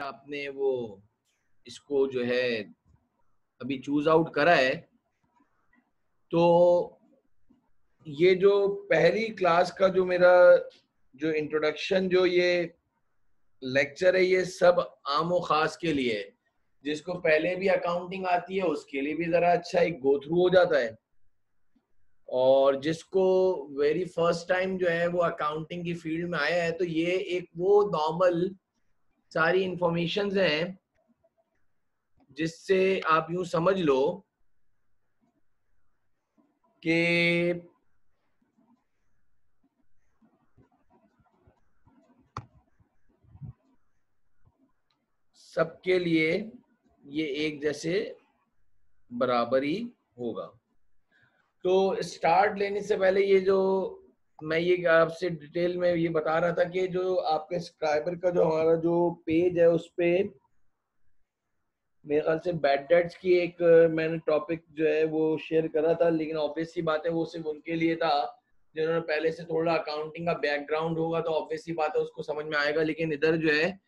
आपने वो इसको जो है अभी चूज आउट करा है, तो ये जो पहली क्लास का जो मेरा जो इंट्रोडक्शन जो ये लेक्चर है, ये सब आम और खास के लिए है। जिसको पहले भी अकाउंटिंग आती है उसके लिए भी जरा अच्छा एक गो थ्रू हो जाता है, और जिसको वेरी फर्स्ट टाइम जो है वो अकाउंटिंग की फील्ड में आया है, तो ये एक वो नॉर्मल सारी इंफॉर्मेशन हैं जिससे आप यूं समझ लो कि सबके लिए ये एक जैसे बराबरी होगा। तो स्टार्ट लेने से पहले ये जो मैं ये आपसे डिटेल में ये बता रहा था कि जो आपके सब्सक्राइबर का जो हमारा जो पेज है उस पे मेरे ख्याल से बैड डेट्स की एक मैंने टॉपिक जो है वो शेयर करा था, लेकिन ऑब्वियस सी बात है वो सिर्फ उनके लिए था जिन्होंने पहले से थोड़ा अकाउंटिंग का बैकग्राउंड होगा, तो ऑब्वियस सी बात है उसको समझ में आएगा। लेकिन इधर जो है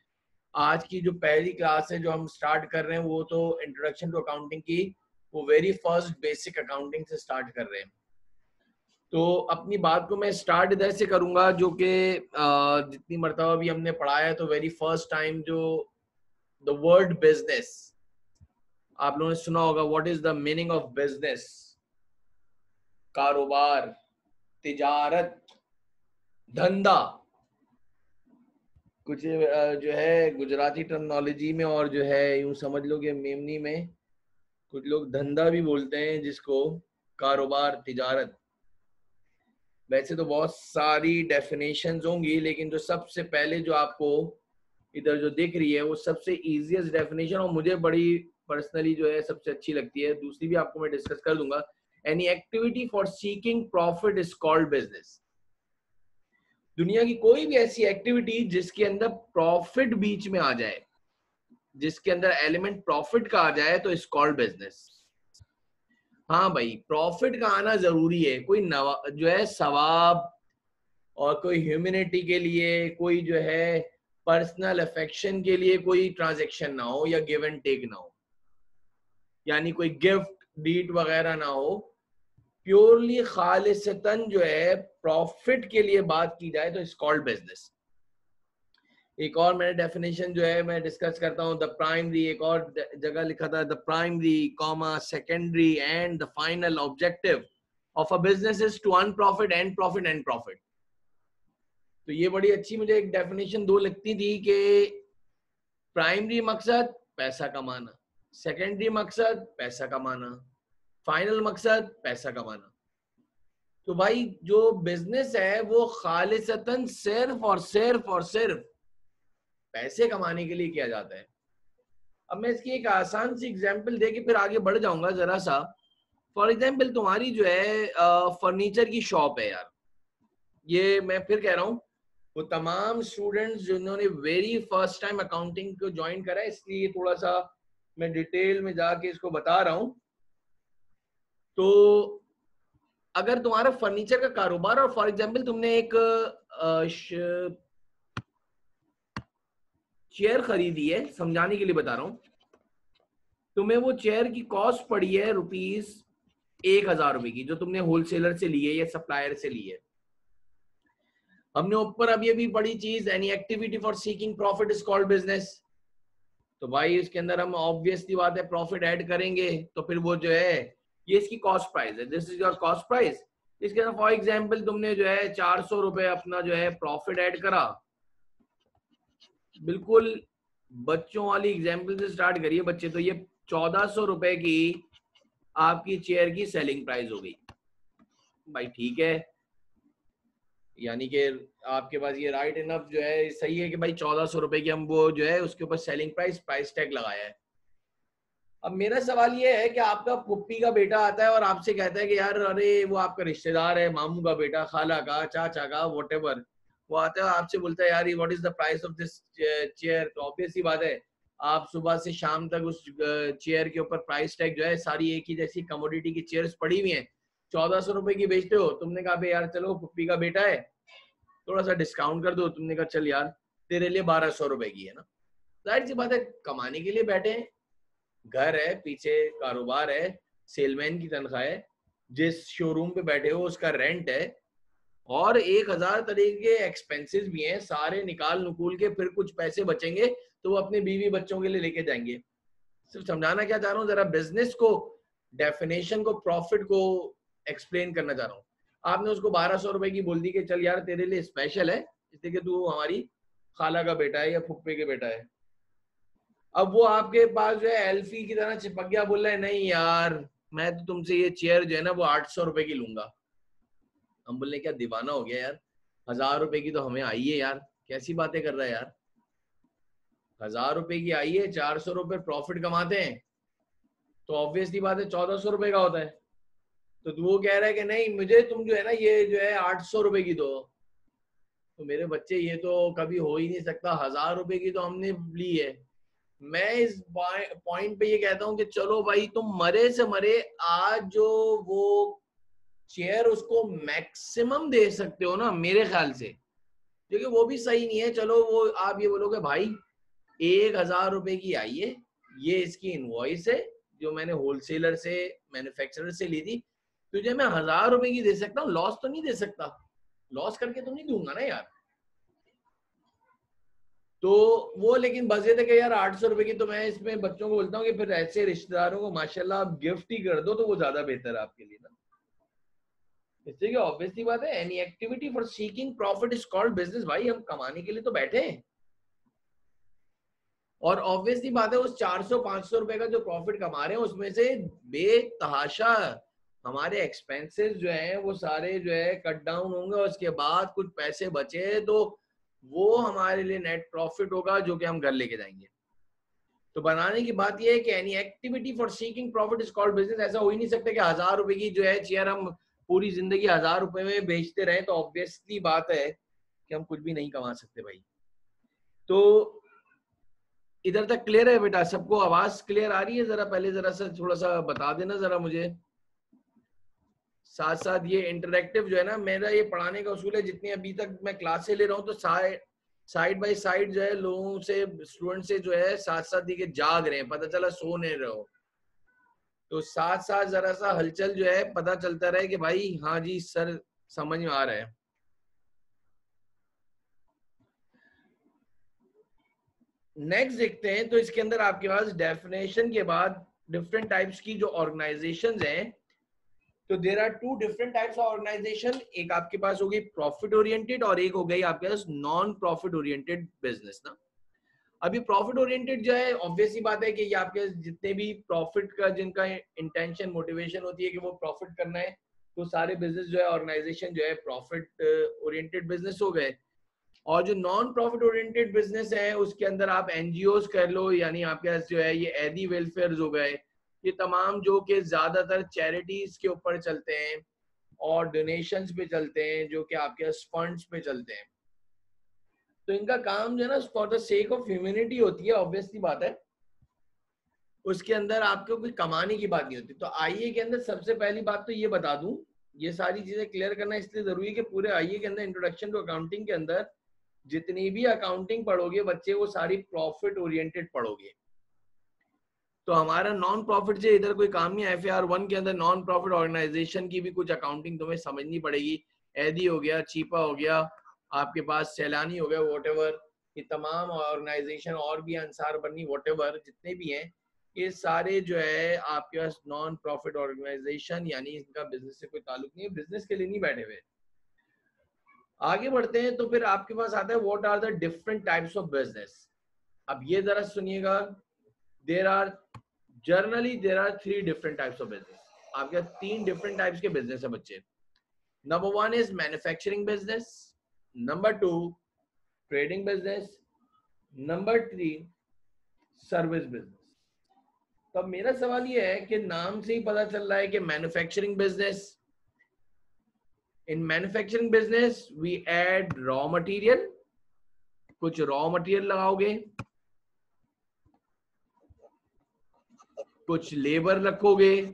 आज की जो पहली क्लास है जो हम स्टार्ट कर रहे हैं वो तो इंट्रोडक्शन टू अकाउंटिंग की, वो वेरी फर्स्ट बेसिक अकाउंटिंग से स्टार्ट कर रहे हैं। तो अपनी बात को मैं स्टार्ट इधर से करूंगा, जो कि जितनी मर्तबा भी हमने पढ़ाया है, तो वेरी फर्स्ट टाइम जो द वर्ड बिजनेस आप लोगों ने सुना होगा। What is the meaning of business? कारोबार, तिजारत, धंधा। कुछ जो है गुजराती टर्मिनोलॉजी में और जो है यूं समझ लो कि मेमनी में कुछ लोग धंधा भी बोलते हैं, जिसको कारोबार, तिजारत। वैसे तो बहुत सारी डेफिनेशंस होंगी, लेकिन जो सबसे पहले जो आपको इधर जो दिख रही है वो सबसे इजीएस्ट डेफिनेशन और मुझे बड़ी पर्सनली जो है सबसे अच्छी लगती है। दूसरी भी आपको मैं डिस्कस कर दूंगा। Any activity for seeking profit is called business. दुनिया की कोई भी ऐसी एक्टिविटी जिसके अंदर प्रॉफिट बीच में आ जाए, जिसके अंदर एलिमेंट प्रॉफिट का आ जाए, तो इज कॉल्ड बिजनेस। हाँ भाई, प्रॉफिट का आना जरूरी है। कोई जो है सवाब और कोई ह्यूमैनिटी के लिए, कोई जो है पर्सनल अफेक्शन के लिए कोई ट्रांजैक्शन ना हो या गिव एंड टेक ना हो, यानी कोई गिफ्ट डीड वगैरह ना हो। प्योरली खालिसतन जो है प्रॉफिट के लिए बात की जाए तो इट्स कॉल्ड बिजनेस। एक और मैंने डेफिनेशन जो है मैं डिस्कस करता हूँ। द प्राइमरी, एक और जगह लिखा था, the primary comma secondary and the final objective of a business is to earn profit and profit and profit. तो ये बड़ी अच्छी मुझे एक डेफिनेशन दो लगती थी कि प्राइमरी मकसद पैसा कमाना, सेकेंडरी मकसद पैसा कमाना, फाइनल मकसद पैसा कमाना। तो भाई जो बिजनेस है वो खालिसतन सिर्फ पैसे कमाने के लिए किया जाता है। अब मैं इसकी एक आसान सी एग्जांपल दे के फिर आगे बढ़ जाऊंगा जरा सा। फॉर एग्जांपल तुम्हारी जो है फर्नीचर की शॉप है यार। ये मैं फिर कह रहा हूँ, वो तमाम स्टूडेंट्स जिन्होंने वेरी फर्स्ट टाइम अकाउंटिंग को ज्वाइन करा है, इसलिए थोड़ा सा मैं डिटेल में जाके इसको बता रहा हूँ। तो अगर तुम्हारा फर्नीचर का कारोबार और फॉर एग्जांपल तुमने एक चेयर खरीदी है, समझाने के लिए बता रहा हूं, तुम्हें वो चेयर की कॉस्ट पड़ी है ₹1000 की, जो तुमने होलसेलर से ली है या सप्लायर से ली है। हमने ऊपर अभी अभी बड़ी चीज, any activity for seeking profit is called business. तो भाई इसके अंदर हम ऑब्वियसली बात है प्रॉफिट ऐड करेंगे, तो फिर वो जो है ये इसकी कॉस्ट प्राइस है, this is your cost price. इसके अंदर फॉर एग्जाम्पल तुमने जो है ₹400 अपना जो है प्रॉफिट ऐड करा। बिल्कुल बच्चों वाली एग्जाम्पल से स्टार्ट करिए बच्चे। तो ये ₹1400 की आपकी चेयर की सेलिंग प्राइस हो गई। भाई ठीक है, यानी कि आपके पास ये राइट इनफ जो है सही है कि भाई ₹1400 की हम वो जो है उसके ऊपर सेलिंग प्राइस टैग लगाया है। अब मेरा सवाल ये है कि आपका पुप्पी का बेटा आता है और आपसे कहता है कि यार अरे वो आपका रिश्तेदार है, मामू का बेटा, खाला का, चाचा का, व्हाटएवर, वो आता है आपसे बोलता है यार what is the price of this chair. तो ऑब्वियस सी बात है आप सुबह से शाम तक उस चेयर के ऊपर प्राइस टैग जो है सारी एक ही जैसी कमोडिटी की चेयर्स पड़ी हुई हैं, ₹1400 की बेचते हो। तुमने कहा यार चलो पुप्पी का बेटा है थोड़ा सा डिस्काउंट कर दो, तुमने कहा चल यार तेरे लिए ₹1200 की है ना। जाहिर सी बात है कमाने के लिए बैठे हैं, घर है, पीछे कारोबार है, सेलमैन की तनख्वाह है, जिस शोरूम पे बैठे हो उसका रेंट है, और 1000 तरह के एक्सपेंसेस भी हैं, सारे निकाल नुकूल के फिर कुछ पैसे बचेंगे तो वो अपने बीवी बच्चों के लिए लेके जाएंगे। सिर्फ समझाना क्या चाह रहा हूँ, जरा बिजनेस को, डेफिनेशन को, प्रॉफिट को एक्सप्लेन करना चाह रहा हूँ। आपने उसको 1200 रुपए की बोल दी कि चल यार तेरे लिए स्पेशल है इसलिए कि तू हमारी खाला का बेटा है या फुप्पे के बेटा है। अब वो आपके पास जो है एल्फी की तरह चिपक गया, बोल रहा है नहीं यार मैं तो तुमसे ये चेयर जो है ना वो 800 रुपए की लूंगा। हम बोले क्या दीवाना हो गया यार, 1000 रुपए की तो हमें आई है यार, कैसी बातें कर रहा है यार, 1000 रुपए की आई है, 400 रुपए प्रॉफिट कमाते हैं तो ऑब्वियसली बात है 1400 रुपए का होता है। तो वो कह रहा है कि नहीं मुझे तुम जो है ना ये जो है 800 रुपए की दो। तो मेरे बच्चे ये तो कभी हो ही नहीं सकता, 1000 रुपए की तो हमने ली है। मैं इस पॉइंट पे ये कहता हूँ कि चलो भाई तुम मरे से मरे आज जो वो चेयर उसको मैक्सिमम दे सकते हो ना मेरे ख्याल से, क्योंकि वो भी सही नहीं है। चलो वो आप ये बोलोगे भाई 1000 रुपए की आई है, ये इसकी इनवॉइस है जो मैंने होलसेलर से मैन्युफैक्चरर से ली थी, तुझे मैं 1000 रुपए की दे सकता हूँ, लॉस तो नहीं दे सकता, लॉस करके तो नहीं दूंगा ना यार। तो वो लेकिन बजे थे कि यार 800 रुपए की, तो मैं इसमें बच्चों को बोलता हूँ कि फिर ऐसे रिश्तेदारों को माशाल्लाह आप गिफ्ट ही कर दो तो वो ज्यादा बेहतर है आपके लिए ना। इससे कि ऑब्वियसली बात है any activity for seeking profit is called business. भाई हम कमाने के लिए तो बैठे हैं, और ऑब्वियसली बात है उस 400-500 रुपए का जो प्रॉफिट कमा रहे हैं उसमें से बेतहाशा हमारे एक्सपेंसेस जो हैं वो सारे जो है कट डाउन होंगे, और उसके बाद कुछ पैसे बचे तो वो हमारे लिए नेट प्रॉफिट होगा जो कि हम घर लेके जाएंगे। तो बनाने की बात यह है कि any activity for seeking profit is called business. ऐसा हो ही नहीं सकता कि 1000 रुपए की जो है चेयर हम पूरी जिंदगी 1000 रुपए में बेचते रहे, तो ऑब्वियसली बात है कि हम कुछ भी नहीं कमा सकते भाई। तो इधर तक क्लियर है बेटा, सबको आवाज क्लियर आ रही है? जरा पहले जरा सा थोड़ा सा बता देना जरा मुझे। साथ साथ ये इंटरेक्टिव जो है ना, मेरा ये पढ़ाने का उसूल है, जितनी अभी तक मैं क्लासे ले रहा हूँ तो साइड बाय साइड जो है लोगों से, स्टूडेंट से जो है साथ साथ ये जाग रहे हैं, पता चला सो नहीं रहे हो, तो साथ साथ जरा सा हलचल जो है पता चलता रहे कि भाई हाँ जी सर समझ में आ रहा है। नेक्स्ट देखते हैं, तो इसके अंदर आपके पास डेफिनेशन के बाद डिफरेंट टाइप्स की जो ऑर्गेनाइजेशंस हैं, तो there are two different types of organisation. एक आपके पास होगी प्रॉफिट ओरिएंटेड और एक हो गई आपके पास नॉन प्रॉफिट ओरिएंटेड बिजनेस ना। अभी प्रॉफिट ओरिएंटेड जो है ऑब्वियसली बात है कि ये आपके जितने भी प्रॉफिट का जिनका इंटेंशन मोटिवेशन होती है कि वो प्रॉफिट करना है, तो सारे बिजनेस जो है ऑर्गेनाइजेशन जो है प्रॉफिट ओरिएंटेड बिजनेस हो गए। और जो नॉन प्रॉफिट ओरिएंटेड बिजनेस है उसके अंदर आप एनजीओज कर लो, यानी आपके पास जो है ये एदी वेलफेयर हो गए, ये तमाम जो कि ज्यादातर चैरिटीज के ऊपर चलते हैं और डोनेशंस पे चलते हैं, जो कि आपके फंड्स पे चलते हैं। तो इनका काम जो है ना for the sake of humanity होती है, ऑब्वियसली बात है, उसके अंदर आपको कोई कमाने की बात नहीं होती। तो आईए के अंदर सबसे पहली बात तो ये बता दूं, ये सारी चीजें क्लियर करना इसलिए जरूरी है कि पूरे आईए के अंदर इंट्रोडक्शन टू अकाउंटिंग के अंदर जितनी भी अकाउंटिंग पढ़ोगे बच्चे वो सारी प्रॉफिट ओरिएंटेड पढ़ोगे। तो हमारा नॉन प्रॉफिट से इधर कोई काम नहीं है। FAR 1 के अंदर नॉन प्रॉफिट ऑर्गेनाइजेशन की भी कुछ अकाउंटिंग तुम्हें समझनी पड़ेगी। एदी हो गया, चीपा हो गया, आपके पास सैलानी हो गया, वॉटेवर, ये तमाम ऑर्गेनाइजेशन और भी अंसार बनी वॉटेवर जितने भी हैं, ये सारे जो है आपके पास नॉन प्रॉफिट ऑर्गेनाइजेशन, यानी इनका बिजनेस से कोई ताल्लुक नहीं है, बिजनेस के लिए नहीं बैठे हुए। आगे बढ़ते हैं तो फिर आपके पास आता है what are the different types of business. अब ये जरा सुनिएगा, there are generally there are 3 different types of business. आपके 3 डिफरेंट टाइप्स के बिजनेस है बच्चे। Number 1 is manufacturing business, number 2 trading business, number 3 service business. तो अब मेरा सवाल ये है कि नाम से ही पता चल रहा है कि manufacturing business, in manufacturing business we add raw material, कुछ रॉ मटेरियल लगाओगे, कुछ लेबर रखोगे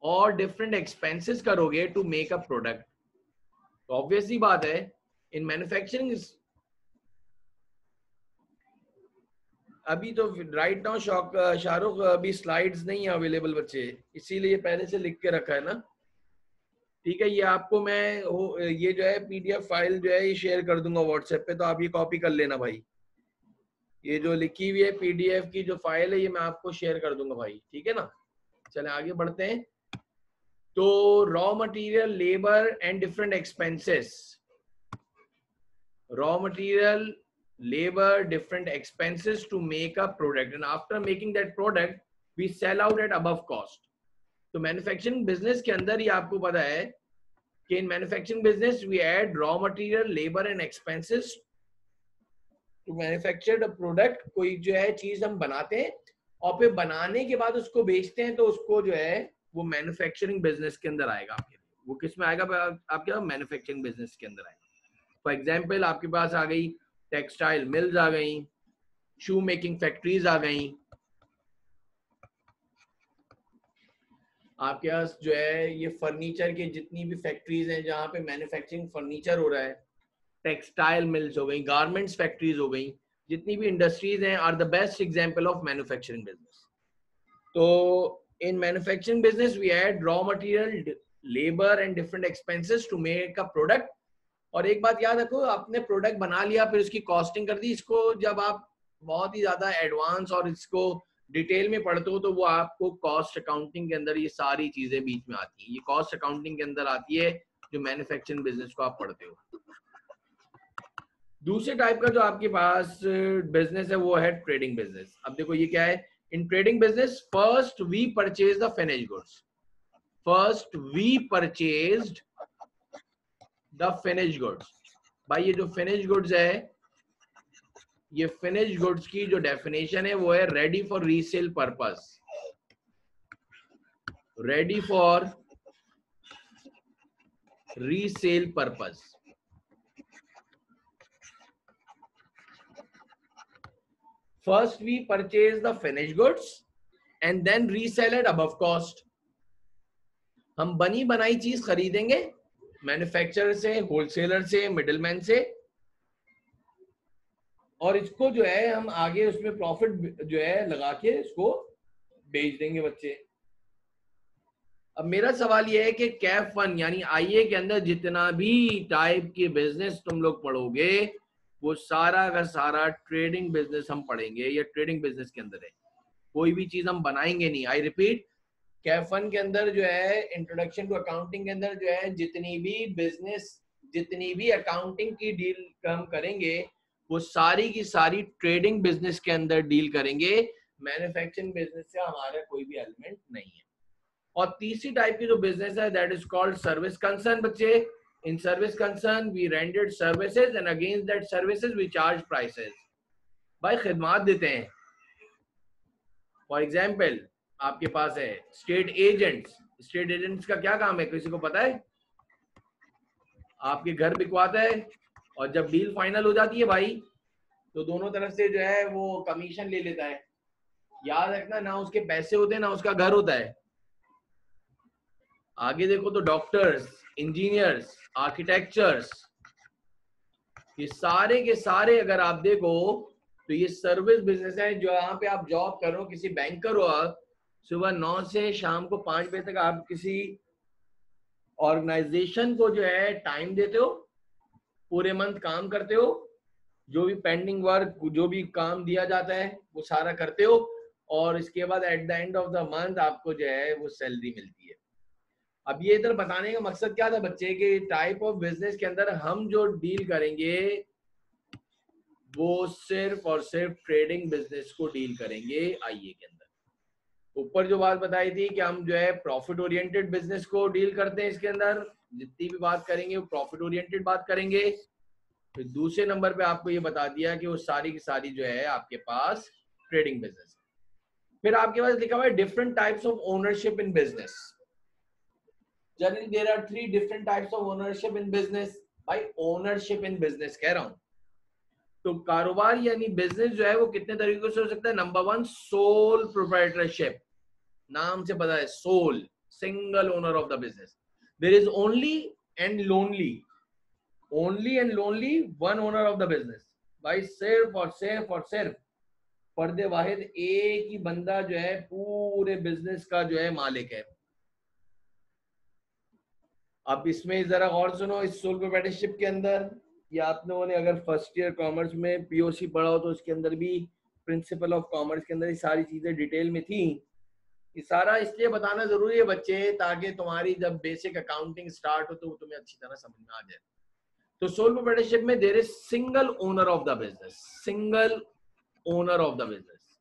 और डिफरेंट एक्सपेंसेस करोगे टू मेक अ प्रोडक्ट। तो ऑब्वियसली बात है इन मैन्युफैक्चरिंग अभी तो राइट नाउ शाहरुख अभी स्लाइड्स नहीं है अवेलेबल बच्चे, इसीलिए पहले से लिख के रखा है ना। ठीक है, ये आपको मैं ये जो है पीडीएफ फाइल जो है ये शेयर कर दूंगा व्हाट्सएप पे, तो आप ये कॉपी कर लेना भाई। ये जो लिखी हुई है पीडीएफ की जो फाइल है ये मैं आपको शेयर कर दूंगा भाई, ठीक है ना। चले आगे बढ़ते हैं। तो raw material, labour and different expenses, raw material, labor, different expenses to make a product, and after making that product we sell out at above cost. तो मैन्युफैक्चरिंग बिजनेस के अंदर ही आपको पता है कि in manufacturing business we add raw material, labour and expenses to manufacture the product. कोई जो है चीज हम बनाते हैं और फिर बनाने के बाद उसको बेचते हैं, तो उसको जो है वो मैन्युफैक्चरिंग बिजनेस के अंदर आएगा आपके। वो किस में आएगा आपके? मैन्युफैक्चरिंग बिजनेस के अंदर आएगा। फॉर एग्जाम्पल आपके पास आ गई टेक्सटाइल मिल्स आ गई, शू मेकिंग फैक्ट्रीज आ गई, आपके पास जो है ये फर्नीचर के जितनी भी फैक्ट्रीज हैं जहां पे मैन्युफैक्चरिंग फर्नीचर हो रहा है, टेक्सटाइल मिल्स हो गई, गारमेंट्स फैक्ट्रीज हो गई, जितनी भी इंडस्ट्रीज हैं are the best example of manufacturing business. तो in manufacturing business we add raw material, labour and different expenses to make a product. और एक बात याद रखो, आपने प्रोडक्ट बना लिया फिर उसकी कॉस्टिंग कर दी, इसको जब आप बहुत ही ज्यादा एडवांस और इसको डिटेल में पढ़ते हो तो वो आपको कॉस्ट अकाउंटिंग के अंदर ये सारी चीजें बीच में आती हैं। ये कॉस्ट अकाउंटिंग के अंदर आती है जो मैन्युफैक्चरिंग बिजनेस को आप पढ़ते हो। दूसरे टाइप का जो आपके पास बिजनेस है वो है ट्रेडिंग बिजनेस। अब देखो ये क्या है, in trading business first we purchase the finish goods, first we purchased the finish goods. भाई ये जो फिनिश गुड्स है, ये फिनिश गुड्स की जो डेफिनेशन है वो है ready for resale purpose, ready for resale purpose. First we purchase the finish goods and then resale at above cost. हम बनी बनाई चीज खरीदेंगे मैन्युफैक्चरर से, होलसेलर से, मिडिलमैन से, और इसको जो है हम आगे उसमें प्रॉफिट जो है लगा के इसको बेच देंगे बच्चे। अब मेरा सवाल ये है कि कैफ फन यानी आईए के अंदर जितना भी टाइप के बिजनेस तुम लोग पढ़ोगे वो सारा का सारा ट्रेडिंग बिजनेस हम पढ़ेंगे, या ट्रेडिंग बिजनेस के अंदर है। कोई भी चीज हम बनाएंगे नहीं। आई रिपीट, कैफ फन के अंदर जो है इंट्रोडक्शन टू अकाउंटिंग के अंदर जो है जितनी भी बिजनेस, जितनी भी अकाउंटिंग की डील हम करेंगे वो सारी की सारी ट्रेडिंग बिजनेस के अंदर डील करेंगे। मैन्युफैक्चरिंग बिजनेस से हमारा कोई भी एलिमेंट नहीं है। और तीसरी टाइप की जो बिजनेस है that is called service concern. बच्चे, in service concern we rendered services and against that services we charge prices. भाई खिदमत देते हैं। फॉर एग्जाम्पल आपके पास है स्टेट एजेंट्स। स्टेट एजेंट्स का क्या काम है, किसी को पता है? आपके घर बिकवाता है और जब डील फाइनल हो जाती है भाई तो दोनों तरफ से जो है वो कमीशन ले लेता है। याद रखना, ना उसके पैसे होते हैं ना उसका घर होता है। आगे देखो तो डॉक्टर्स, इंजीनियर्स, आर्किटेक्चर्स, ये सारे के सारे अगर आप देखो तो ये सर्विस बिजनेस है। जो यहाँ पे आप जॉब कर रहे हो, किसी बैंकर हो आप, सुबह 9 से शाम को 5 बजे तक आप किसी ऑर्गेनाइजेशन को जो है टाइम देते हो, पूरे मंथ काम करते हो, जो भी पेंडिंग वर्क, जो भी काम दिया जाता है वो सारा करते हो, और इसके बाद at the end of the month आपको जो है वो सैलरी मिलती है। अब ये इधर बताने का मकसद क्या था बच्चे, कि टाइप ऑफ बिजनेस के अंदर हम जो डील करेंगे वो सिर्फ और सिर्फ ट्रेडिंग बिजनेस को डील करेंगे आईए के अंदर। ऊपर जो बात बताई थी कि हम जो है प्रॉफिट ओरिएंटेड बिजनेस को डील करते हैं, इसके अंदर जितनी भी बात करेंगे वो प्रॉफिट ओरिएंटेड बात करेंगे। फिर दूसरे नंबर पे आपको ये बता दिया कि वो सारी की सारी जो है आपके पास ट्रेडिंग बिजनेस है। फिर आपके पास लिखा हुआ है different types of ownership in business. Generally there are 3 different types of ownership in business. भाई ओनरशिप इन बिजनेस कह रहा हूं तो कारोबार यानी बिजनेस जो है वो कितने तरीकों से हो सकता है। नंबर 1 सोल प्रोप्राइटरशिप, नाम से पता है sole, single owner of the business. There is only and lonely one owner of the business. भाई सिर्फ और सिर्फ फर्द वाहिद एक ही बंदा जो है पूरे बिजनेस का जो है मालिक है। अब इसमें जरा गौर सुनो, इस सोल प्रोप्राइटरशिप के अंदर, या आप लोगों ने अगर फर्स्ट ईयर कॉमर्स में पीओसी पढ़ा हो तो उसके अंदर भी प्रिंसिपल ऑफ कॉमर्स के अंदर ये सारी चीजें डिटेल में थी। ये सारा इसलिए बताना जरूरी है बच्चे, ताकि तुम्हारी जब बेसिक अकाउंटिंग स्टार्ट हो तो तुम्हें अच्छी तरह समझ में आ जाए। तो सोल प्रोप्राइटरशिप में there is single owner of the business, single owner of the business.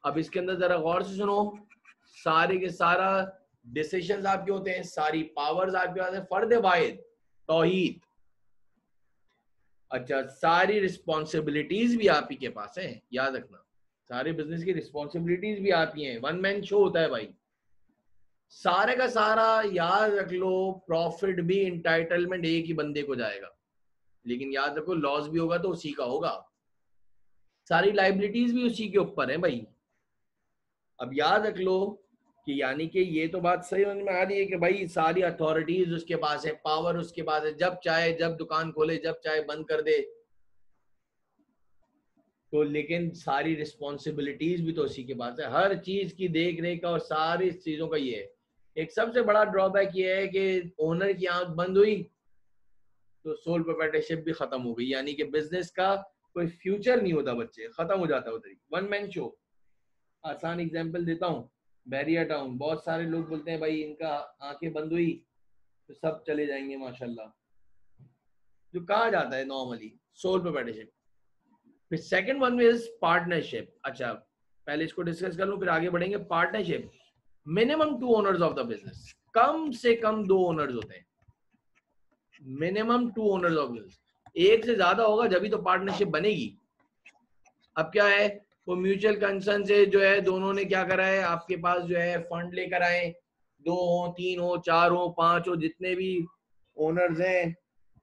अब इसके अंदर जरा गौर से सुनो, सारे के सारा डिसीजंस आपके होते हैं, सारी पावर्स आपके पास है, फर्द वाहिद तौहीद। अच्छा, सारी रिस्पॉन्सिबिलिटीज भी आप ही के पास है, याद रखना, सारे बिजनेस की रिस्पॉन्सिबिलिटीज भी आप ही हैं। वन मैन शो होता है भाई, सारे का सारा याद रख लो। प्रॉफिट भी इंटाइटलमेंट एक ही बंदे को जाएगा, लेकिन याद रखो लॉस भी होगा तो उसी का होगा, सारी लाइबिलिटीज भी उसी के ऊपर है भाई। अब याद रख लो कि यानी कि ये तो बात सही समझ में आ रही है कि भाई सारी अथॉरिटीज उसके पास है, पावर उसके पास है, जब चाहे जब दुकान खोले, जब चाहे बंद कर दे। तो लेकिन सारी रिस्पॉन्सिबिलिटीज भी तो उसी के पास है, हर चीज की देख रेख का और सारी चीजों का ये है। एक सबसे बड़ा ड्रॉबैक ये है कि ओनर की आंख बंद हुई तो सोल प्रोप्राइटरशिप भी खत्म हो गई, यानी कि बिजनेस का कोई फ्यूचर नहीं होता बच्चे, खत्म हो जाता है उधर ही, वन मैन शो। आसान एग्जांपल देता हूँ, बैरिया टाउन, बहुत सारे लोग बोलते हैं भाई इनका आंखें बंद हुई तो सब चले जाएंगे माशाल्लाह, जो कहा जाता है नॉर्मली सोल प्रोप्राइटरशिप। फिर सेकंड वन इज पार्टनरशिप। अच्छा, पहले इसको डिस्कस कर लूं फिर आगे बढ़ेंगे। Partnership, minimum 2 owners of the business, कम से कम 2 ओनर्स होते हैं, मिनिमम 2 ओनर्स ऑफ बिजनेस। एक से ज्यादा होगा जब भी तो पार्टनरशिप बनेगी। अब क्या है, वो म्यूचुअल कंसर्न से जो है दोनों ने क्या करा है, आपके पास जो है फंड लेकर आए, 2 हो, 3 हो, 4 हो, 5 हो, जितने भी ओनर्स हैं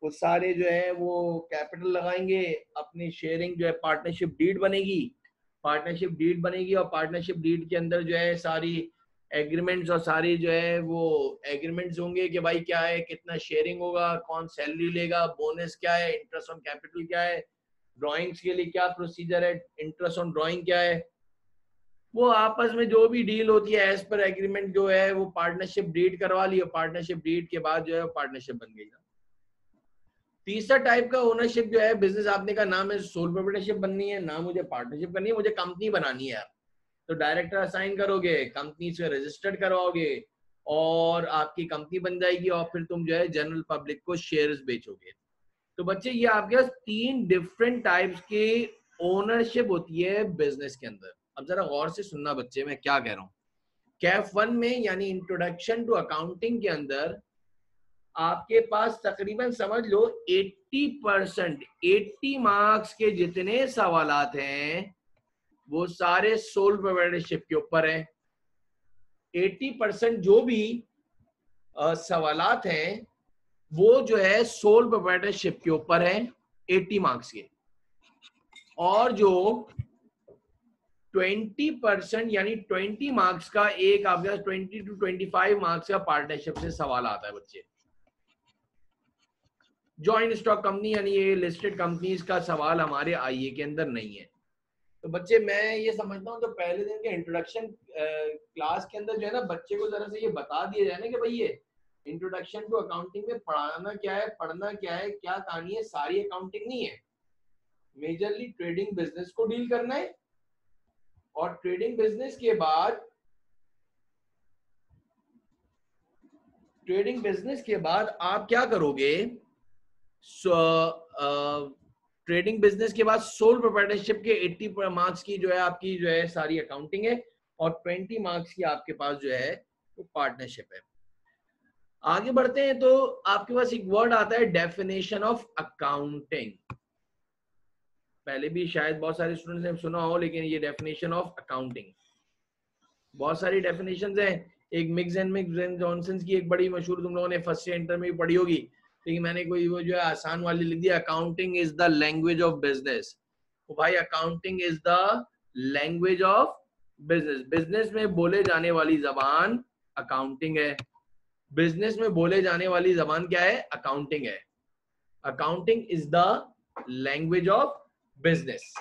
वो सारे जो है वो कैपिटल लगाएंगे, अपनी शेयरिंग जो है पार्टनरशिप डीड बनेगी, पार्टनरशिप डीड बनेगी और पार्टनरशिप डीड के अंदर जो है सारी एग्रीमेंट्स और सारी जो है वो एग्रीमेंट्स होंगे कि भाई क्या है, कितना शेयरिंग होगा, कौन सैलरी लेगा, बोनस क्या है, इंटरेस्ट ऑन कैपिटल क्या है, ड्राइंग्स के लिए क्या प्रोसीजर है, इंटरेस्ट ऑन ड्राइंग क्या है। वो आपस में जो भी डील होती है एज पर एग्रीमेंट जो है वो पार्टनरशिप डीड करवा ली, और पार्टनरशिप डीड के बाद जो है पार्टनरशिप बन गई ना। तीसरा टाइप का ओनरशिप जो है, बिजनेस आपने का नाम है सोल प्रोप्राइटरशिप बननी है ना, मुझे पार्टनरशिप करनी है, मुझे कंपनी बनानी है, तो डायरेक्टर असाइन करोगे, कंपनी से रजिस्टर्ड करवाओगे और आपकी कंपनी बन जाएगी, और फिर तुम जो है जनरल पब्लिक को शेयर्स बेचोगे। तो बच्चे ये आपके पास 3 डिफरेंट टाइप्स की ओनरशिप होती है बिजनेस के अंदर। अब जरा गौर से सुनना बच्चे, मैं क्या कह रहा हूँ। कैफ 1 में यानी इंट्रोडक्शन टू अकाउंटिंग के अंदर आपके पास तकरीबन समझ लो 80%, 80 मार्क्स के जितने सवालात हैं वो सारे सोल प्रोप्राइटरशिप के ऊपर है। 80% जो भी सवालात हैं वो जो है सोल प्रोप्राइटरशिप के ऊपर है, 80 मार्क्स के। और जो 20% यानी 20 मार्क्स का एक आपके 20 to 25 मार्क्स का पार्टनरशिप से सवाल आता है बच्चे। जॉइंट स्टॉक कंपनी यानी ये लिस्टेड कंपनीज का सवाल हमारे आईए के अंदर नहीं है। तो बच्चे मैं ये समझता हूँ तो पहले दिन के इंट्रोडक्शन क्लास के अंदर जो है ना बच्चे को जरा से ये बता दिया जाए ना कि भाई ये इंट्रोडक्शन टू अकाउंटिंग में पढ़ाना क्या है, पढ़ना क्या है, क्या कहानी है, सारी अकाउंटिंग नहीं है, मेजरली ट्रेडिंग बिजनेस को डील करना है। और ट्रेडिंग बिजनेस के बाद आप क्या करोगे, ट्रेडिंग बिजनेस के बाद सोल प्रोप्राइटरशिप के 80 मार्क्स की जो है आपकी जो है सारी अकाउंटिंग है, और 20 मार्क्स की आपके पास जो है वो पार्टनरशिप है। आगे बढ़ते हैं तो आपके पास एक वर्ड आता है डेफिनेशन ऑफ अकाउंटिंग। पहले भी शायद बहुत सारे स्टूडेंट्स ने सुना हो, लेकिन ये डेफिनेशन ऑफ अकाउंटिंग, बहुत सारी डेफिनेशंस हैं। एक मिक्स एंड जॉनसन की एक बड़ी मशहूर तुम लोगों ने फर्स्ट ईयर इंटर में भी पढ़ी होगी, लेकिन मैंने कोई वो जो है आसान वाली लिख दिया, accounting is the language of business. तो भाई accounting is the language of business, business में बोले जाने वाली जबान अकाउंटिंग है, बिजनेस में बोले जाने वाली जबान क्या है, अकाउंटिंग है। Accounting is the language of business.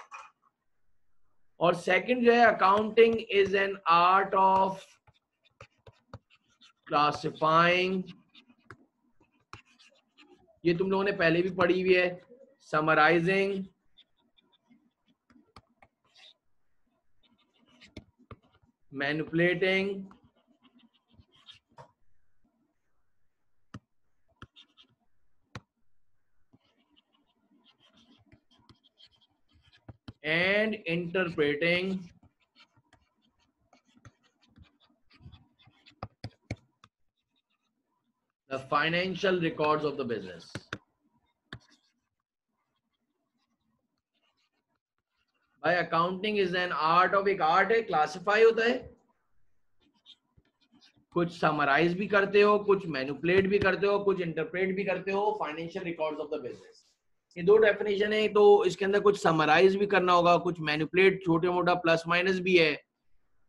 और सेकंड जो है accounting is an art of classifying, ये तुम लोगों ने पहले भी पढ़ी हुई है, summarising, manipulating, and interpreting the financial records of the business. भाई accounting is an art of, एक आर्ट है, क्लासिफाई होता है, कुछ समराइज भी करते हो, कुछ मैनिपुलेट भी करते हो, कुछ इंटरप्रेट भी करते हो financial records of the business. ये दो डेफिनेशन है, तो इसके अंदर कुछ समराइज भी करना होगा, कुछ मैनिपुलेट छोटे मोटा प्लस माइनस भी है,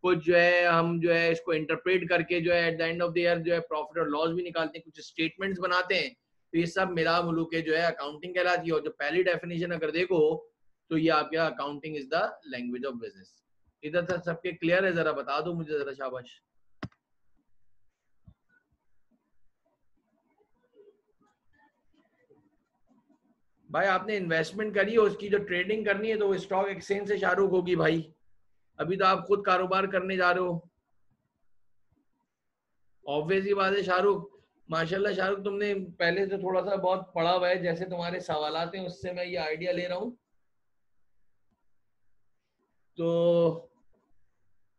कुछ जो है हम जो है इसको इंटरप्रेट करके जो है at the end of the year जो है प्रॉफिट और लॉस भी निकालते हैं, कुछ स्टेटमेंट्स बनाते हैं, तो ये सब मिला मुलू के जो है अकाउंटिंग कहलाती है। और जो पहली डेफिनेशन अगर देखो तो ये आपका accounting is the language of business. इधर तक सबके क्लियर है? जरा बता दो मुझे जरा, शाबाश। भाई आपने इन्वेस्टमेंट करी है, उसकी जो ट्रेडिंग करनी है तो वो स्टॉक एक्सचेंज से शाहरुख होगी भाई, अभी तो आप खुद कारोबार करने जा रहे हो, ऑब्वियस ही बात है। शाहरुख माशाल्लाह, शाहरुख तुमने पहले से थोड़ा सा बहुत पढ़ा हुआ है, जैसे तुम्हारे सवालात हैं उससे मैं ये आइडिया ले रहा हूँ। तो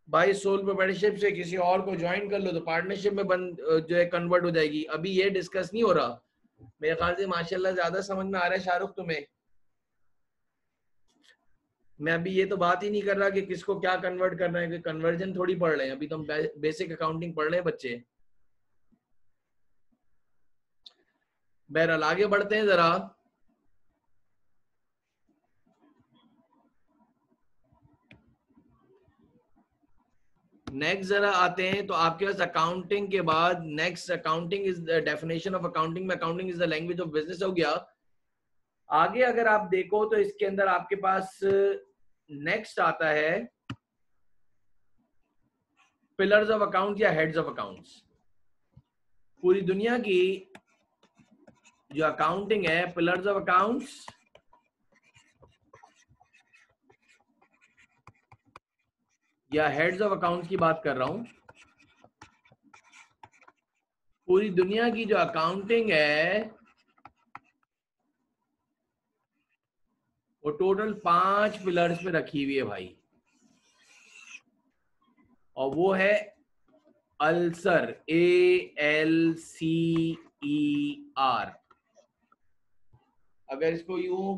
भाई सोल प्रोप्राइटरशिप से किसी और को ज्वाइन कर लो तो पार्टनरशिप में जो है कन्वर्ट हो जाएगी। अभी ये डिस्कस नहीं हो रहा, मेरे ख्याल से माशाल्लाह ज्यादा समझ में आ रहा है शाहरुख तुम्हें। मैं अभी ये तो बात ही नहीं कर रहा कि किसको क्या कन्वर्ट करना है, कि कन्वर्जन थोड़ी पढ़ रहे हैं, अभी तो हम बेसिक अकाउंटिंग पढ़ रहे हैं बच्चे। बहरहाल आगे बढ़ते हैं जरा। नेक्स्ट जरा आते हैं, तो आपके पास अकाउंटिंग के बाद next accounting is the definition of accounting में accounting is the language of business हो गया। आगे अगर आप देखो तो इसके अंदर आपके पास नेक्स्ट आता है पिलर्स ऑफ अकाउंट या हेड्स ऑफ अकाउंट्स। पूरी दुनिया की जो अकाउंटिंग है, पिलर्स ऑफ अकाउंट्स या हेड्स ऑफ अकाउंट्स की बात कर रहा हूं। पूरी दुनिया की जो अकाउंटिंग है वो टोटल 5 पिलर्स पे रखी हुई है भाई, और वो है अल्सर, ALCER। अगर इसको यूं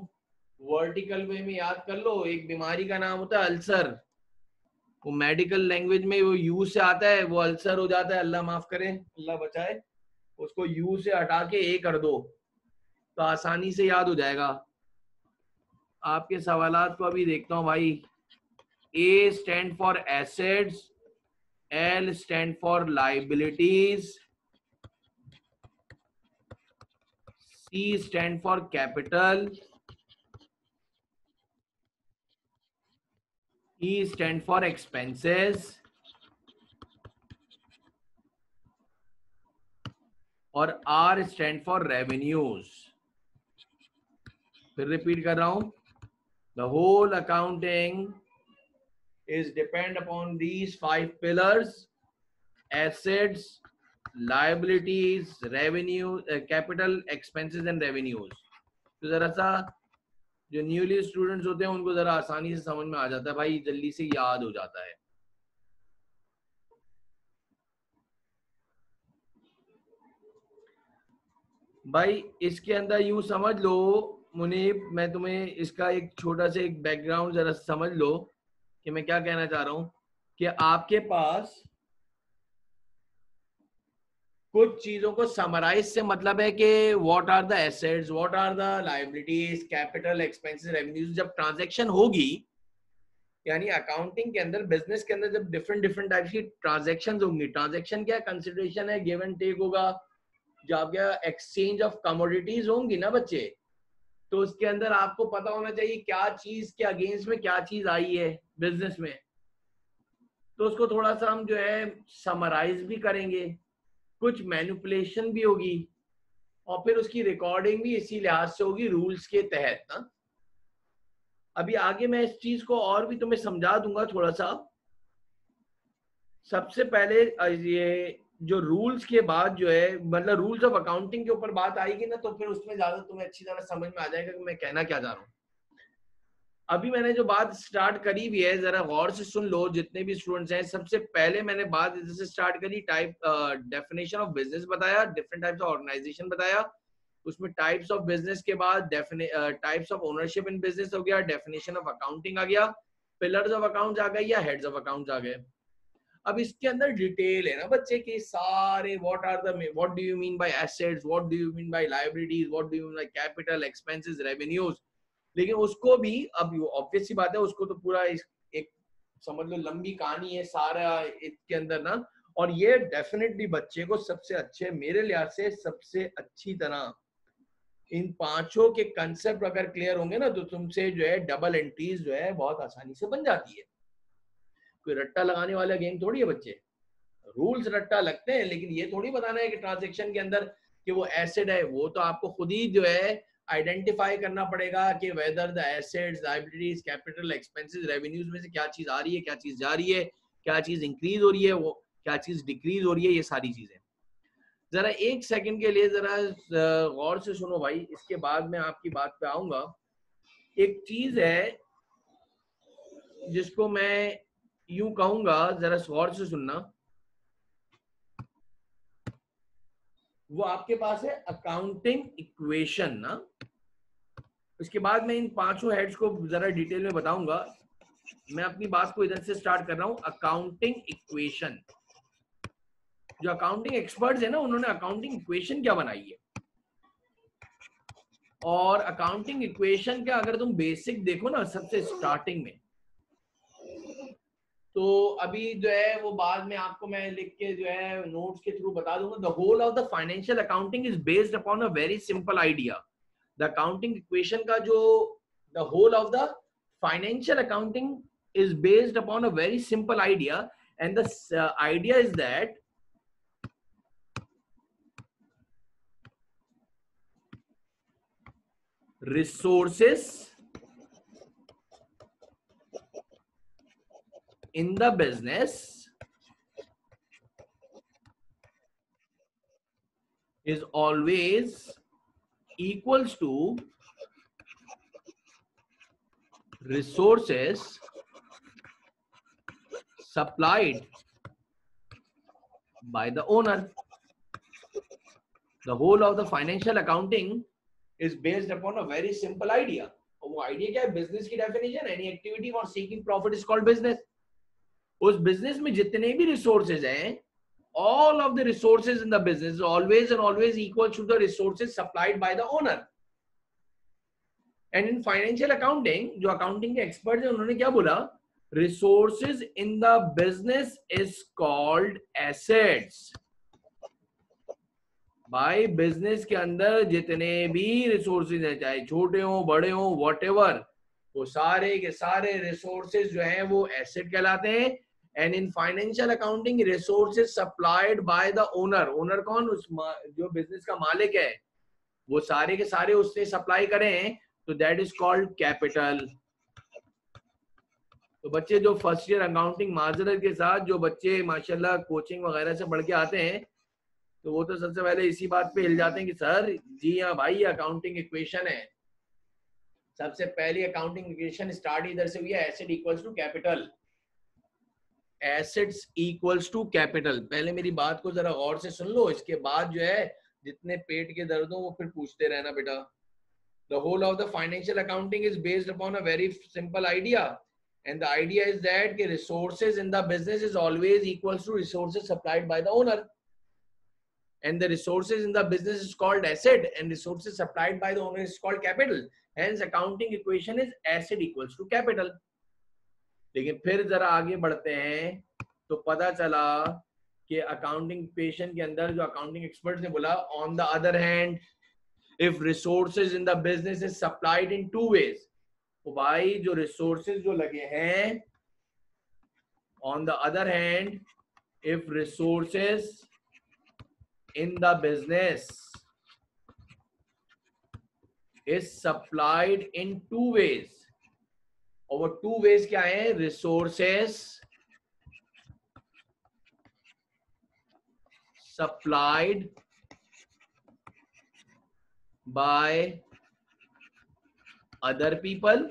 वर्टिकल वे में याद कर लो, एक बीमारी का नाम होता है अल्सर, वो मेडिकल लैंग्वेज में वो यू से आता है, वो अल्सर हो जाता है, अल्लाह माफ करे अल्लाह बचाए, उसको यू से हटा के ए कर दो तो आसानी से याद हो जाएगा। आपके सवालात को अभी देखता हूं भाई। A stand for assets, L stand for liabilities, C stand for capital, E stand for expenses, और R स्टैंड फॉर रेवेन्यूज। फिर रिपीट कर रहा हूं, the whole accounting is depend upon these 5 pillars: assets, liabilities, revenue, capital, expenses and revenues। तो जरा सा जो newly students होते हैं उनको जरा आसानी से समझ में आ जाता है भाई, जल्दी से याद हो जाता है। भाई इसके अंदर यूं समझ लो मुनीब, मैं तुम्हें इसका एक छोटा सा एक बैकग्राउंड जरा समझ लो कि मैं क्या कहना चाह रहा हूं, कि आपके पास कुछ चीजों को समराइज से मतलब है कि what are the assets, what are the liabilities, capital, expenses, revenues. जब ट्रांजैक्शन होगी, यानी अकाउंटिंग के अंदर, बिजनेस के अंदर जब डिफरेंट डिफरेंट टाइप की ट्रांजैक्शंस होंगी, ट्रांजैक्शन क्या कंसिडरेशन है, गिव एंड टेक होगा, जब क्या एक्सचेंज ऑफ कमोडिटीज होंगी ना बच्चे, तो उसके अंदर आपको पता होना चाहिए क्या चीज के अगेंस्ट में क्या चीज आई है बिजनेस में। तो उसको थोड़ा सा हम जो है समराइज भी करेंगे, कुछ मैनिपुलेशन भी होगी, और फिर उसकी रिकॉर्डिंग भी इसी लिहाज से होगी रूल्स के तहत ना। अभी आगे मैं इस चीज को और भी तुम्हें समझा दूंगा थोड़ा सा। सबसे पहले ये जो रूल्स के बाद जो है मतलब रूल्स ऑफ अकाउंटिंग के ऊपर बात आएगी ना, तो फिर उसमें ज्यादा तुम्हें अच्छी तरह समझ में आ जाएगा कि मैं कहना क्या चाह रहा हूँ। अभी मैंने जो बात स्टार्ट करी भी है जरा गौर से सुन लो जितने भी स्टूडेंट्स हैं। सबसे पहले मैंने बात इधर से स्टार्ट करी, टाइप डेफिनेशन ऑफ बिजनेस बताया, डिफरेंट टाइप्स ऑफ ऑर्गेनाइजेशन बताया, उसमें टाइप्स ऑफ बिजनेस के बाद types of ownership in business हो गया, डेफिनेशन ऑफ अकाउंटिंग आ गया, पिलर्स ऑफ अकाउंट्स आ गए या हेड्स ऑफ अकाउंट्स आ गए। अब इसके अंदर डिटेल है ना बच्चे के सारे, what do you mean by assets, what do you mean by liabilities, what do you mean by capital, expenses, revenues. लेकिन उसको भी अब ऑब्वियस सी बात है, उसको तो पूरा एक समझ लो लंबी कहानी है सारा इसके अंदर ना। और ये डेफिनेटली बच्चे को सबसे अच्छे, मेरे लिहाज से सबसे अच्छी तरह इन पांचों के कंसेप्ट अगर क्लियर होंगे ना, तो तुमसे जो है डबल एंट्रीज जो है बहुत आसानी से बन जाती है। कोई रट्टा लगाने वाला गेम थोड़ी है बच्चे। रूल्स रट्टा लगते हैं, लेकिन ये थोड़ी बताना है कि ट्रांजेक्शन के अंदर कि वो एसिड है। वो तो आपको खुद ही जो है आइडेंटिफाई करना पड़ेगा कि whether the assets, liabilities, capital, expenses, revenues में से क्या चीज आ रही है, क्या चीज जा रही है, क्या चीज इंक्रीज हो रही है, वो क्या चीज डिक्रीज हो रही है, ये सारी चीजें। जरा एक सेकंड के लिए जरा गौर से सुनो भाई, इसके बाद मैं आपकी बात पे आऊंगा। एक चीज है जिसको मैं यूं कहूंगा, जरा गौर से सुनना। वो आपके पास है अकाउंटिंग इक्वेशन ना। उसके बाद मैं इन पांचों हेड्स को जरा डिटेल में बताऊंगा। मैं अपनी बात को इधर से स्टार्ट कर रहा हूं, अकाउंटिंग इक्वेशन। जो अकाउंटिंग एक्सपर्ट्स है ना, उन्होंने अकाउंटिंग इक्वेशन क्या बनाई है। और अकाउंटिंग इक्वेशन का अगर तुम बेसिक देखो ना सबसे स्टार्टिंग में, तो अभी जो है वो बाद में आपको मैं लिख के जो है नोट्स के थ्रू बता दूंगा। The whole of the financial accounting is based upon a very simple idea. The accounting equation का जो the whole of the financial accounting is based upon a very simple idea, and the idea is that resources in the business is always equals to resources supplied by the owner. The whole of the financial accounting is based upon a very simple idea. वो idea क्या है? Business की definition, any activity for seeking profit is called business. उस business में जितने भी resources हैं, all of the resources in the business is always and always equal to the resources supplied by the owner. And in financial accounting, जो accounting के experts हैं, उन्होंने क्या बोला? Resources in the business is called assets. भाई business के अंदर जितने भी रिसोर्सेज हैं, चाहे छोटे हो बड़े हो whatever, वो सारे के सारे रिसोर्सेज जो हैं वो एसेट कहलाते हैं। And in financial accounting resources supplied by the owner. Owner कौन? उस जो बिजनेस का मालिक है, वो सारे के सारे उसने सप्लाई करें, तो दैट इज कॉल्ड कैपिटल। तो बच्चे जो फर्स्ट ईयर अकाउंटिंग माजरत के साथ जो बच्चे माशाल्लाह कोचिंग वगैरह से पढ़ के आते हैं, तो वो तो सबसे पहले इसी बात पे हिल जाते हैं कि सर जी हाँ भाई अकाउंटिंग इक्वेशन है। सबसे पहली अकाउंटिंग इक्वेशन स्टार्ट इधर से हुई है, asset equals to capital. Assets equals to capital. पहले मेरी बात को जरा गौर से सुन लो, इसके बाद जो है जितने पेट के दर्द हो वो फिर पूछते रहना बेटा। The whole of the financial accounting is based upon a very simple idea, and the idea is that कि resources in the business is always equals to resources supplied by the owner, and the resources in the business is called asset, and resources supplied by the owner is called capital. Hence accounting equation is asset equals to capital. लेकिन फिर जरा आगे बढ़ते हैं तो पता चला कि अकाउंटिंग इक्वेशन के अंदर जो अकाउंटिंग एक्सपर्ट ने बोला, on the other hand if resources in the business is supplied in two ways, तो भाई जो resources जो लगे हैं, on the other hand, if resources in the business is supplied in two ways, और वो two ways क्या है? resources supplied by other people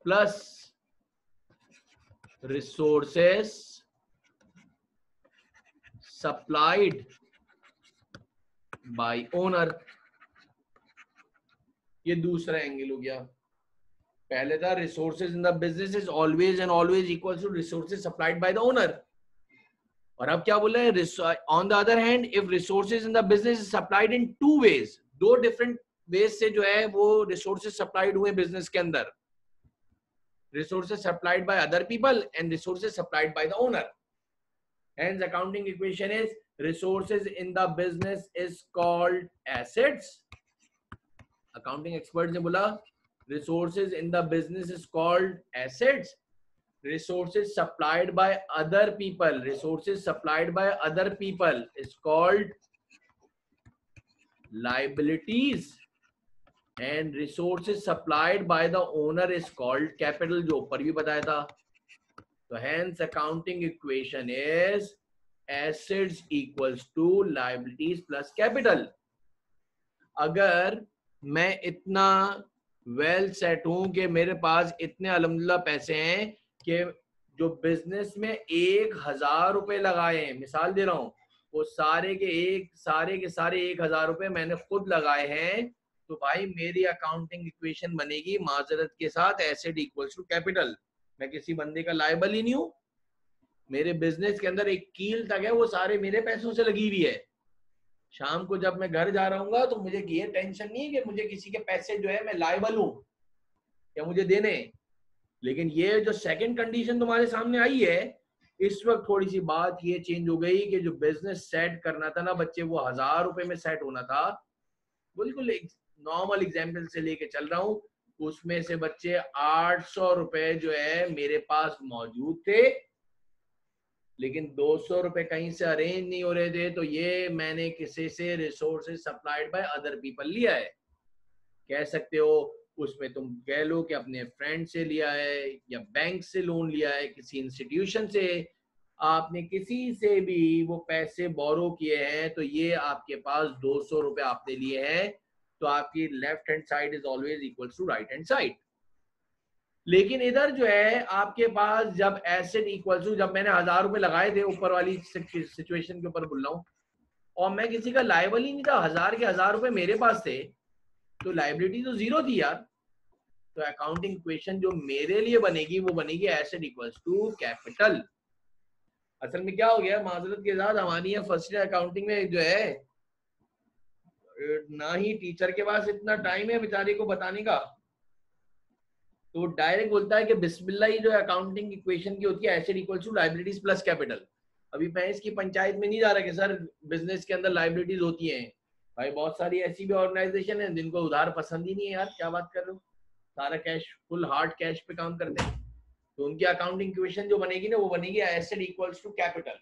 plus resources supplied by owner. ये दूसरा एंगल हो गया. पहले था resources in the business is always and always equals to resources supplied by the owner. और अब क्या बोला है? On the other hand, if resources in the business is supplied in two ways, दो different ways से जो है वो resources supplied हुए business के अंदर. Resources supplied by other people and resources supplied by the owner. Hence, accounting equation is resources in the business is called assets. Accounting experts ने बोला resources in the business is called assets. Resources supplied by other people, resources supplied by other people is called liabilities, and resources supplied by the owner is called capital, जो ऊपर भी बताया था. So hence accounting equation is assets equals to liabilities plus capital. अगर मैं इतना well set हूं कि मेरे पास इतने अल्हम्दुलिल्लाह पैसे हैं कि जो बिजनेस में 1000 रुपए लगाए हैं, मिसाल दे रहा हूं, वो सारे के सारे 1000 रुपए मैंने खुद लगाए हैं, तो भाई मेरी अकाउंटिंग इक्वेशन बनेगी माजरत के साथ एसेट इक्वल्स टू कैपिटल. मैं किसी बंदे का लायबल ही नहीं हूं. मेरे बिजनेस के अंदर एक कील तक है, वो सारे मेरे पैसों से लगी हुई है. शाम को जब मैं घर जा रहा हूँ तो मुझे ये टेंशन नहीं है कि मुझे किसी के पैसे जो है मैं लायबल हूं या मुझे देने. लेकिन ये जो सेकंड कंडीशन तुम्हारे सामने आई है, इस वक्त थोड़ी सी बात ये चेंज हो गई कि जो बिजनेस सेट करना था ना बच्चे, वो 1000 रुपए में सेट होना था. बिल्कुल नॉर्मल एग्जाम्पल से लेके चल रहा हूँ. उसमें से बच्चे 800 रुपए जो है मेरे पास मौजूद थे, लेकिन 200 रुपए कहीं से अरेंज नहीं हो रहे थे, तो ये मैंने किसी से resources supplied by other people लिया है. कह सकते हो उसमें तुम कह लो कि अपने फ्रेंड से लिया है या बैंक से लोन लिया है, किसी इंस्टीट्यूशन से आपने किसी से भी वो पैसे बोरो किए हैं, तो ये आपके पास 200 रुपए आपने लिए हैं, तो आपकी left hand side is always equal to right hand side. लेकिन इधर जो है आपके पास जब एसेट इक्वल टू, जब मैंने 1000 रुपए लगाए थे, ऊपर वाली सिचुएशन के ऊपर बोल रहा हूँ, और मैं किसी का लायबल ही नहीं था, 1000 के 1000 रुपए मेरे पास थे, तो लायबिलिटी तो जीरो थी यार. तो अकाउंटिंग इक्वेशन जो मेरे लिए बनेगी वो बनेगी एसेट इक्वल्स टू कैपिटल. असल में क्या हो गया, माजरत के साथ हमारी फर्स्ट ईयर अकाउंटिंग में जो है ना ही टीचर के पास इतना टाइम है बेचारे को बताने का, तो वो डायरेक्ट बोलता है कि बिस्मिल्लाह ही जो अकाउंटिंग इक्वेशन की होती है asset equals to liabilities plus capital. अभी मैं इसकी पंचायत में नहीं जा रहा कि सर बिजनेस के अंदर लायबिलिटीज होती हैं. भाई बहुत सारी ऐसी भी ऑर्गेनाइजेशन है जिनको उधार पसंद ही नहीं है यार, क्या बात कर रहे हो, सारा कैश फुल हार्ड कैश पे काम करते हैं, तो उनकी अकाउंटिंग इक्वेशन जो बनेगी ना वो बनेगी एसेट इक्वल्स टू कैपिटल.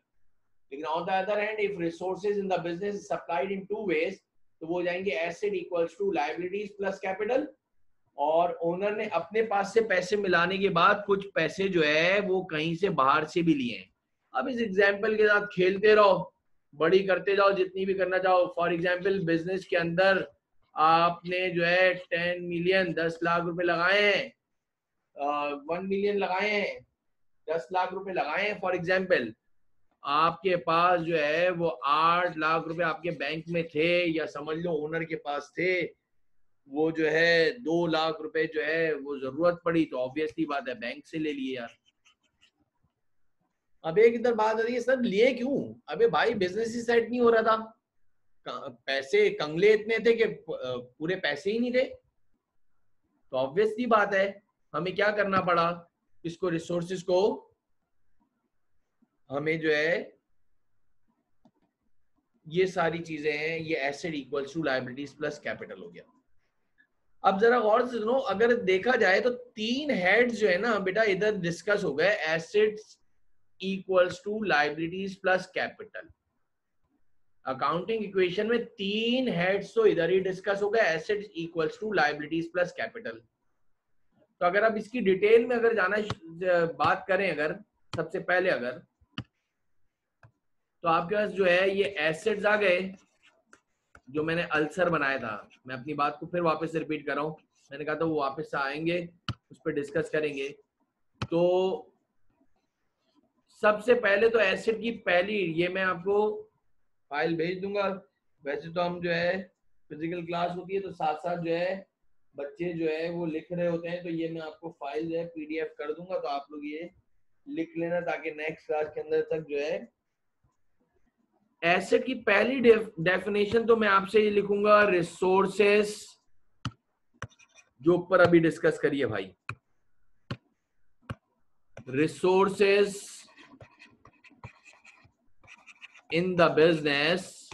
लेकिन on the other hand if resources in the business is supplied in two ways, तो वो जाएंगे asset equals to liabilities plus capital. और ओनर ने अपने पास से पैसे मिलाने के बाद कुछ पैसे जो है वो कहीं से बाहर से भी लिए हैं. अब इस एग्जांपल के साथ खेलते रहो, बड़ी करते जाओ जितनी भी करना चाहो. फॉर एग्जांपल बिजनेस के अंदर आपने जो है 10 मिलियन 10 लाख रुपए लगाए हैं, 1 मिलियन लगाए हैं, 10 लाख रुपए लगाए हैं. फॉर एग्जांपल आपके पास जो है वो 8 लाख रुपए आपके बैंक में थे, या समझ लो ओनर के पास थे, वो जो है 2 लाख रुपए जो है वो जरूरत पड़ी, तो ऑब्वियसली बात है बैंक से ले लिए यार. अब एक इधर बात आ रही है, सर लिए क्यों? अबे भाई बिजनेस ही सेट नहीं हो रहा था, पैसे कंगले इतने थे कि पूरे पैसे ही नहीं थे, तो ऑब्वियसली बात है हमें क्या करना पड़ा, इसको रिसोर्सेज को हमें जो है ये सारी चीजें हैं, ये asset equals to liabilities plus capital हो गया। अब जरा गौर से सुनो, अगर देखा जाए तो तीन हेड्स जो है ना बेटा इधर डिस्कस हो गए, assets equals to liabilities plus capital. Accounting equation में तीन हेड्स तो इधर ही डिस्कस हो गए, assets equals to liabilities plus capital. तो अगर आप इसकी डिटेल में अगर जाना बात करें, अगर सबसे पहले अगर तो आपके पास जो है ये एसेट्स आ गए, जो मैंने अल्सर बनाया था। मैं अपनी बात को फिर वापस से रिपीट कर रहा हूँ, मैंने कहा था वो वापस से आएंगे, उस पर डिस्कस करेंगे। तो सबसे पहले तो एसेट की पहली, ये मैं आपको फाइल भेज दूंगा। वैसे तो हम जो है फिजिकल क्लास होती है तो साथ साथ जो है बच्चे जो है वो लिख रहे होते हैं, तो ये मैं आपको फाइल जो है पीडीएफ कर दूंगा, तो आप लोग ये लिख लेना ताकि नेक्स्ट क्लास के अंदर तक जो है एसेट की पहली डेफिनेशन तो मैं आपसे ये लिखूंगा, रिसोर्सेस, जो ऊपर अभी डिस्कस करिए भाई, resources in the business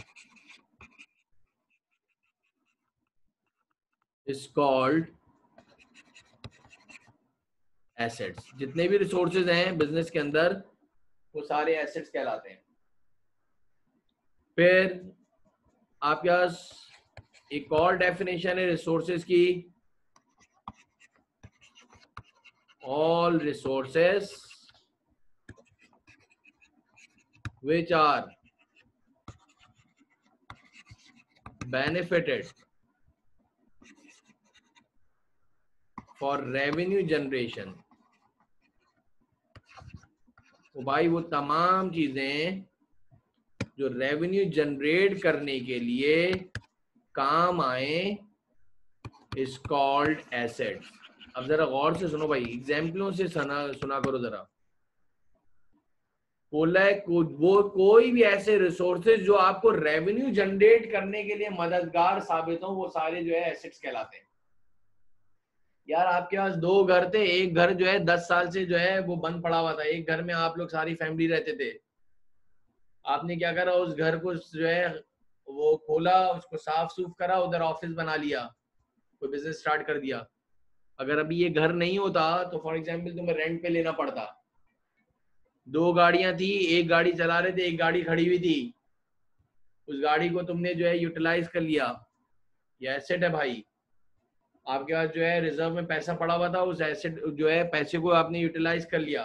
is called assets. जितने भी रिसोर्सेज हैं बिजनेस के अंदर वो सारे एसेट्स कहलाते हैं। फिर आपके पास एक और डेफिनेशन है रिसोर्सेज की, all resources which are benefited for revenue generation। तो भाई वो तमाम चीजें जो रेवेन्यू जनरेट करने के लिए काम आए इज कॉल्ड एसेट्स। अब जरा गौर से सुनो भाई, एग्जाम्पलों से सुना करो जरा। बोला है वो कोई भी ऐसे रिसोर्सेज जो आपको रेवेन्यू जनरेट करने के लिए मददगार साबित हो, वो सारे जो है एसेट्स कहलाते हैं। यार आपके पास दो घर थे, एक घर जो है 10 साल से जो है वो बंद पड़ा हुआ था, एक घर में आप लोग सारी फैमिली रहते थे। आपने क्या करा, उस घर को जो है वो खोला, उसको साफ सूफ करा, उधर ऑफिस बना लिया, कोई बिजनेस स्टार्ट कर दिया। अगर अभी ये घर नहीं होता तो फॉर एग्जाम्पल तुम्हें रेंट पे लेना पड़ता। दो गाड़ियां थी, एक गाड़ी चला रहे थे, एक गाड़ी खड़ी हुई थी, उस गाड़ी को तुमने जो है यूटिलाइज कर लिया, ये एसेट है भाई। आपके पास जो है रिजर्व में पैसा पड़ा हुआ था, उस एसेट जो है पैसे को आपने यूटिलाइज कर लिया।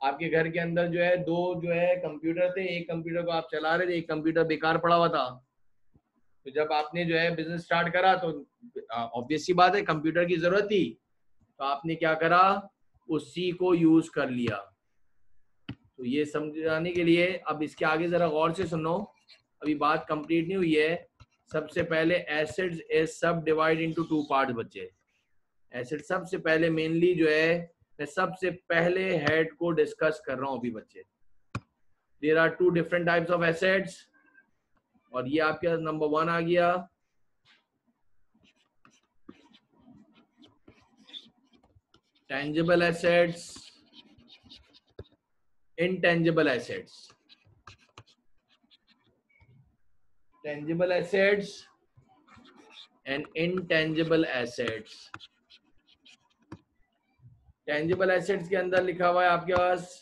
आपके घर के अंदर जो है दो जो है कंप्यूटर थे, एक कंप्यूटर को आप चला रहे थे, एक कंप्यूटर बेकार पड़ा हुआ था। तो जब आपने जो है बिजनेस स्टार्ट करा तो ऑब्वियस सी बात है कंप्यूटर की जरूरत थी, तो आपने क्या करा, उसी को यूज कर लिया। तो ये समझाने के लिए अब इसके आगे जरा गौर से सुनो, अभी बात कंप्लीट नहीं हुई है। सबसे पहले एसेट्स इज सब डिवाइड इनटू टू पार्ट्स बच्चे। एसेट सबसे पहले मेनली जो है, मैं सबसे पहले हेड को डिस्कस कर रहा हूं अभी बच्चे। There are two different types of assets, और ये आपके नंबर 1 आ गया, tangible assets, intangible assets। tangible assets and intangible assets। tangible assets के अंदर लिखा हुआ है आपके पास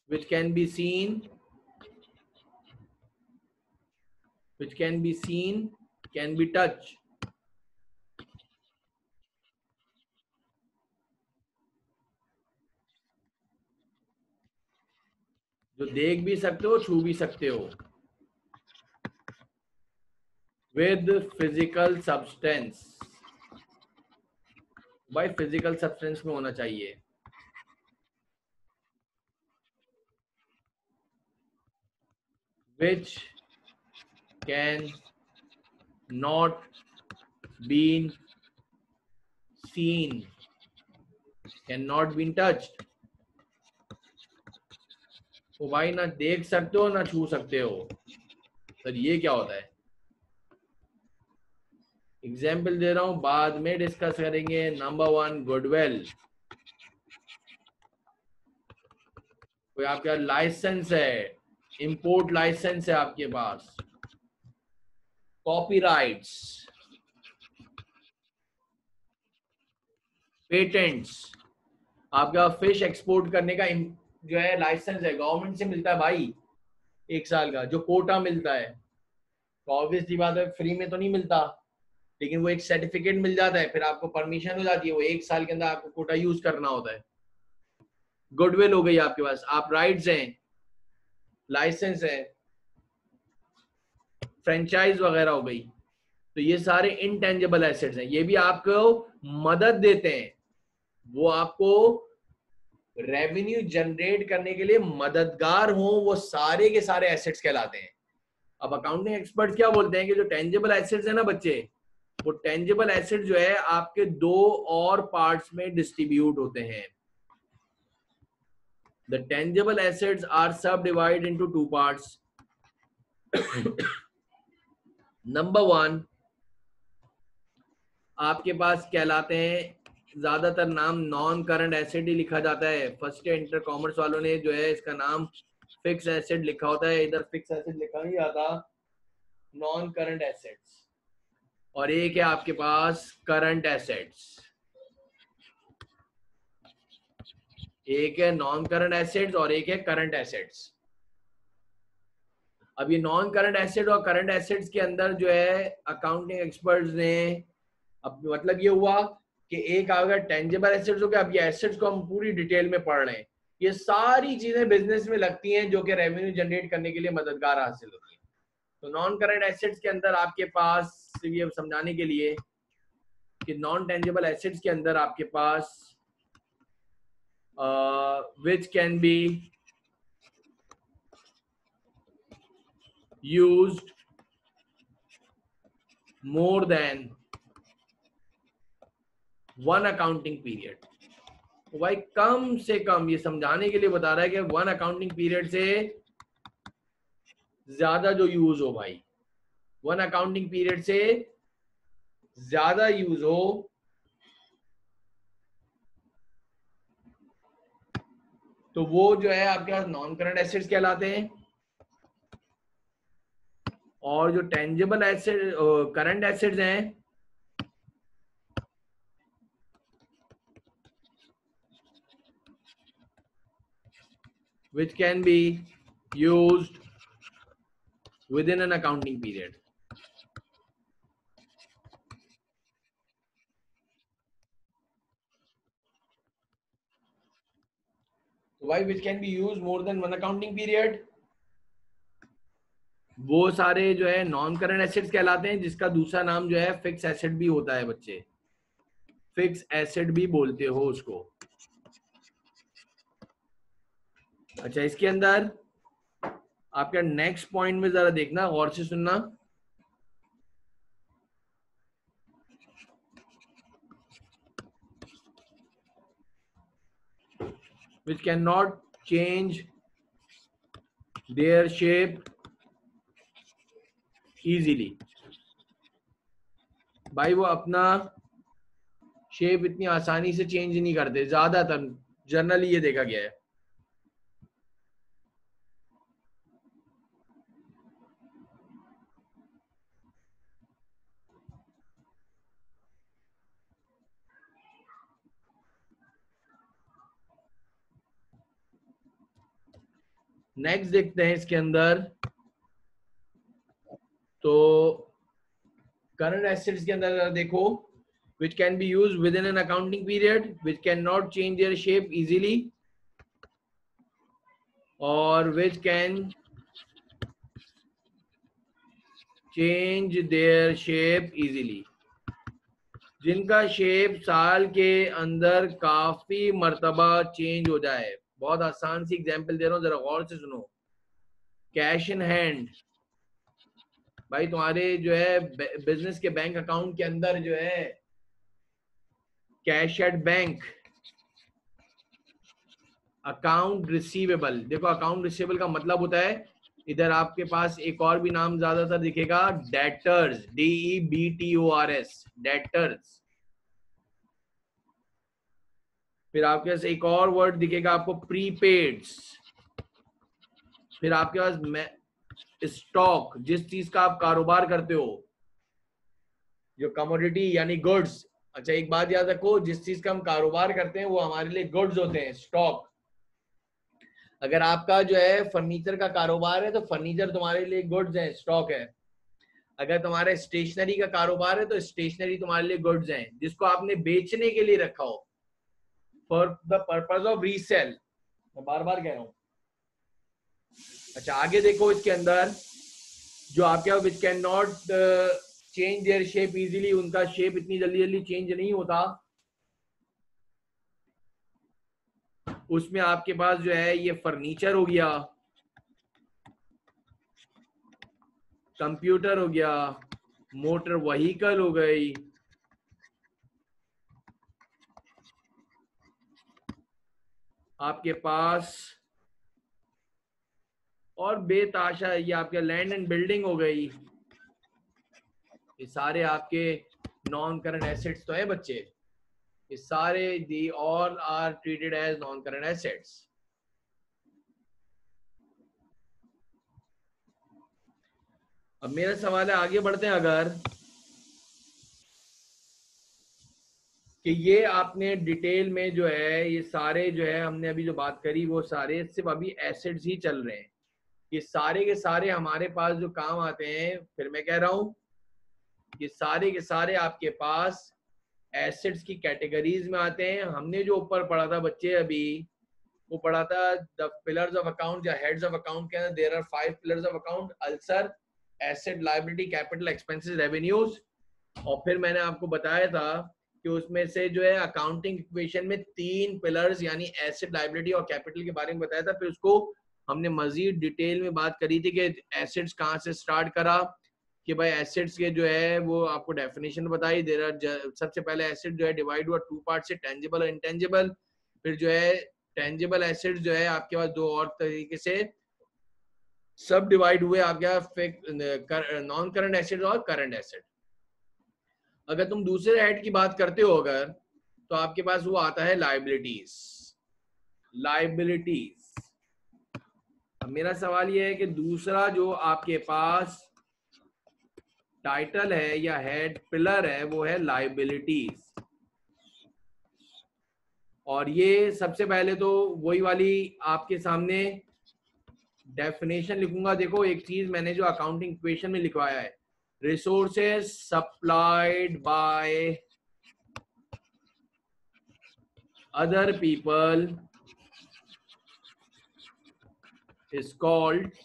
which can be seen, can be touched। जो देख भी सकते हो, छू भी सकते हो, with physical substance। भाई फिजिकल सब्सटेंस में होना चाहिए। which can not be seen, cannot be touched। तो भाई ना देख सकते हो ना छू सकते हो, सर ये क्या होता है? एग्जाम्पल दे रहा हूं, बाद में डिस्कस करेंगे। Number 1 goodwill. कोई आपका लाइसेंस है, इंपोर्ट लाइसेंस है आपके पास, कॉपीराइट्स, पेटेंट्स, आपका फिश एक्सपोर्ट करने का जो है लाइसेंस है, गवर्नमेंट से मिलता है भाई 1 साल का, जो कोटा मिलता है। तो ऑब्वियसली बात है फ्री में तो नहीं मिलता, लेकिन वो एक सर्टिफिकेट मिल जाता है, फिर आपको परमिशन हो जाती है, वो 1 साल के अंदर आपको कोटा यूज करना होता है। गुडविल हो गई आपके पास, आप राइट्स हैं, लाइसेंस है, फ्रेंचाइज वगैरह हो गई। तो ये सारे इनटेंजिबल एसेट्स हैं, ये भी आपको मदद देते हैं, वो आपको रेवेन्यू जनरेट करने के लिए मददगार हो, वो सारे के सारे एसेट्स कहलाते हैं। अब अकाउंटिंग एक्सपर्ट क्या बोलते हैं कि जो टेंजिबल एसेट्स है ना बच्चे, वो टेंजिबल एसेट जो है आपके 2 और पार्ट्स में डिस्ट्रीब्यूट होते हैं। The tangible assets are subdivided into 2 parts. Number 1 आपके पास कहलाते हैं, ज्यादातर नाम नॉन करंट एसेट ही लिखा जाता है। फर्स्ट इंटर कॉमर्स वालों ने जो है इसका नाम फिक्स एसेट लिखा होता है, इधर फिक्स एसेट लिखा नहीं जाता, नॉन करंट एसेट्स। और एक है आपके पास करंट एसेट्स, एक है नॉन करंट एसेट्स और एक है करंट एसेट्स। अब ये नॉन करंट एसेट और करंट एसेट्स के अंदर जो है अकाउंटिंग एक्सपर्ट्स ने, अब मतलब ये हुआ कि एक अगर टेंजिबल एसेट्स हो गया, अब ये एसेट्स को हम पूरी डिटेल में पढ़ रहे हैं। ये सारी चीजें बिजनेस में लगती हैं जो कि रेवेन्यू जनरेट करने के लिए मददगार हासिल होती है। तो नॉन करंट एसेट्स के अंदर आपके पास, ये समझाने के लिए कि नॉन टेंजिबल एसेट्स के अंदर आपके पास which can be used more than 1 accounting period. तो भाई कम से कम ये समझाने के लिए बता रहा है कि 1 अकाउंटिंग पीरियड से ज्यादा जो यूज हो भाई, 1 अकाउंटिंग पीरियड से ज्यादा यूज हो, तो वो जो है आपके पास नॉन करंट एसेट्स कहलाते हैं। और जो टेंजिबल एसेट करंट एसेट्स हैं, which can be used within an accounting period. तो भाई which can be used more than 1 accounting period, वो सारे जो है नॉन करंट एसेट्स कहलाते हैं, जिसका दूसरा नाम जो है फिक्स एसेट भी होता है बच्चे, फिक्स एसेट भी बोलते हो उसको। अच्छा, इसके अंदर आपका नेक्स्ट पॉइंट में जरा देखना, गौर से सुनना। which cannot change their shape easily। भाई वो अपना शेप इतनी आसानी से चेंज नहीं करते, ज्यादातर जनरली ये देखा गया है। नेक्स्ट देखते हैं इसके अंदर, तो करंट एसेट्स के अंदर देखो, which can be used within an accounting period, which cannot change their shape easily, or which can change their shape easily। जिनका शेप साल के अंदर काफी मर्तबा चेंज हो जाए। बहुत आसान सी एग्जांपल दे रहा हूं, जरा गौर से सुनो। कैश इन हैंड, भाई तुम्हारे जो है बिजनेस के बैंक अकाउंट के अंदर जो है cash at bank, account receivable. देखो अकाउंट रिसीवेबल का मतलब होता है, इधर आपके पास एक और भी नाम ज्यादातर दिखेगा, डेटर्स, DEBTORS, डेटर्स। फिर आपके पास एक और वर्ड दिखेगा आपको, प्रीपेड्स। फिर आपके पास स्टॉक, जिस चीज का आप कारोबार करते हो, जो कमोडिटी यानी गुड्स। अच्छा एक बात याद रखो, जिस चीज का हम कारोबार करते हैं वो हमारे लिए गुड्स होते हैं, स्टॉक। अगर आपका जो है फर्नीचर का कारोबार है तो फर्नीचर तुम्हारे लिए गुड्स है, स्टॉक है। अगर तुम्हारे स्टेशनरी का कारोबार है तो स्टेशनरी तुम्हारे लिए गुड्स हैं, जिसको आपने बेचने के लिए रखा हो, for the purpose of resale. मैं बार बार कह रहा हूँ। अच्छा आगे देखो, इसके अंदर जो आपके which can not change their shape easily, उनका शेप इतनी जल्दी जल्दी चेंज नहीं होता, उसमें आपके पास जो है ये फर्नीचर हो गया, कंप्यूटर हो गया, मोटर व्हीकल हो गई, आपके पास और बेताशा ये आपके लैंड एंड बिल्डिंग हो गई। ये सारे आपके नॉन करंट एसेट्स तो है बच्चे, ये सारे the all are treated as non current assets. अब मेरा सवाल है, आगे बढ़ते हैं अगर, कि ये आपने डिटेल में जो है ये सारे जो है हमने अभी जो बात करी वो सारे सिर्फ अभी एसेट्स ही चल रहे हैं। ये सारे के सारे हमारे पास जो काम आते हैं, फिर मैं कह रहा हूं ये सारे के सारे आपके पास एसेट्स की कैटेगरीज में आते हैं। हमने जो ऊपर पढ़ा था बच्चे अभी, वो पढ़ा था द पिलर्स ऑफ अकाउंट या हेड्स ऑफ अकाउंट के अंदर there are 5 pillars of account, also, asset, liability, capital, expenses, revenues. और फिर मैंने आपको बताया था कि उसमें से जो है अकाउंटिंग इक्वेशन में 3 पिलर्स यानी एसेट, लायबिलिटी और कैपिटल के बारे में बताया था। फिर उसको हमने मजीद डिटेल में बात करी थी कि एसेट्स कहाँ से स्टार्ट करा, कि भाई एसेट्स के जो है वो आपको डेफिनेशन बताई। देयर आर, सबसे पहले एसेट जो है डिवाइड हुआ 2 पार्ट से, टेंजिबल और इंटेंजिबल। फिर जो है टेंजिबल एसेट्स जो है आपके पास 2 और तरीके से सब डिवाइड हुए, आपके नॉन करंट एसेट और करंट एसेट। अगर तुम दूसरे हेड की बात करते हो अगर, तो आपके पास वो आता है लायबिलिटीज। लायबिलिटीज, अब मेरा सवाल ये है कि दूसरा जो आपके पास टाइटल है या हेड पिलर है वो है लायबिलिटीज। और ये सबसे पहले तो वही वाली आपके सामने डेफिनेशन लिखूंगा। देखो एक चीज मैंने जो अकाउंटिंग इक्वेशन में लिखवाया है, resources supplied bye other people is called